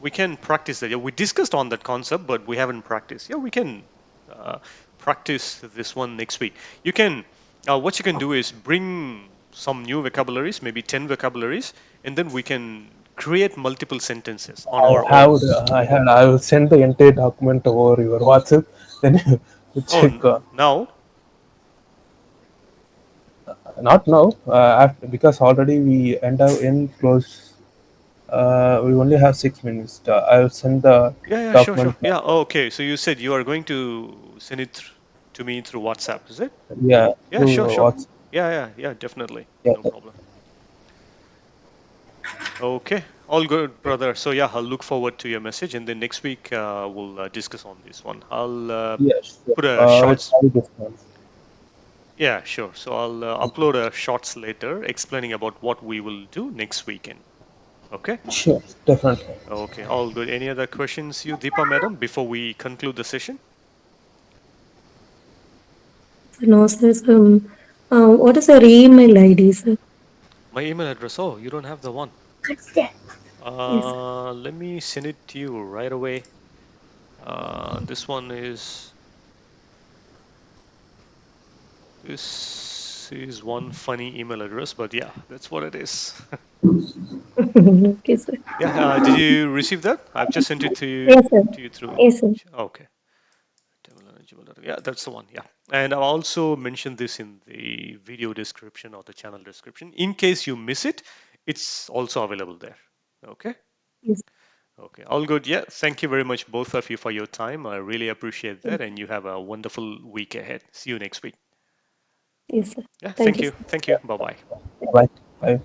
Speaker 1: We can practice that. Yeah, we discussed on that concept, but we haven't practiced. Yeah, we can uh, practice this one next week. You can, what you can do is bring some new vocabularies, maybe 10 vocabularies, and then we can create multiple sentences on our own.
Speaker 3: I will send the entire document over your WhatsApp. Then you
Speaker 1: Oh,
Speaker 3: check.
Speaker 1: now?
Speaker 3: Not now, because already we end up in close. We only have 6 minutes. I will send the
Speaker 1: Yeah, yeah, sure, sure.
Speaker 3: document.
Speaker 1: Yeah, oh, okay. So you said you are going to send it to me through WhatsApp, is it?
Speaker 3: Yeah,
Speaker 1: Yeah,
Speaker 3: through
Speaker 1: sure, sure.
Speaker 3: WhatsApp.
Speaker 1: Yeah, yeah, yeah, definitely.
Speaker 3: Yeah,
Speaker 1: No problem. Okay, all good, brother. So yeah, I'll look forward to your message, and then next week we'll discuss on this one. I'll
Speaker 3: yeah, sure.
Speaker 1: put a
Speaker 3: Let's
Speaker 1: shorts.
Speaker 3: try this one.
Speaker 1: Yeah, sure. So I'll upload a shorts later explaining about what we will do next weekend. Okay.
Speaker 3: Sure, definitely.
Speaker 1: Okay, all good. Any other questions, you, Deepa, madam, before we conclude the session?
Speaker 2: So now, sir, what is your email ID, sir?
Speaker 1: My email address. Oh, you don't have the one.
Speaker 2: Yes.
Speaker 1: Let me send it to you right away. This one is. This is one funny email address, but yeah, that's what it is.
Speaker 2: Okay, sir.
Speaker 1: Yeah, did you receive that? I've just sent it
Speaker 2: Yes, sir.
Speaker 1: to you through.
Speaker 2: Yes, sir.
Speaker 1: Okay. Yeah, that's the one. Yeah, and I'll also mention this in the video description or the channel description. In case you miss it, it's also available there. Okay.
Speaker 2: Yes,
Speaker 1: Okay. All good. Yeah. Thank you very much, both of you, for your time. I really appreciate
Speaker 2: sir.
Speaker 1: that, and you have a wonderful week ahead. See you next week.
Speaker 2: Yes, sir.
Speaker 1: Yeah.
Speaker 2: Thank
Speaker 1: Thank
Speaker 2: you,
Speaker 1: you.
Speaker 2: sir.
Speaker 1: Thank you. Bye bye.
Speaker 3: Bye. Bye.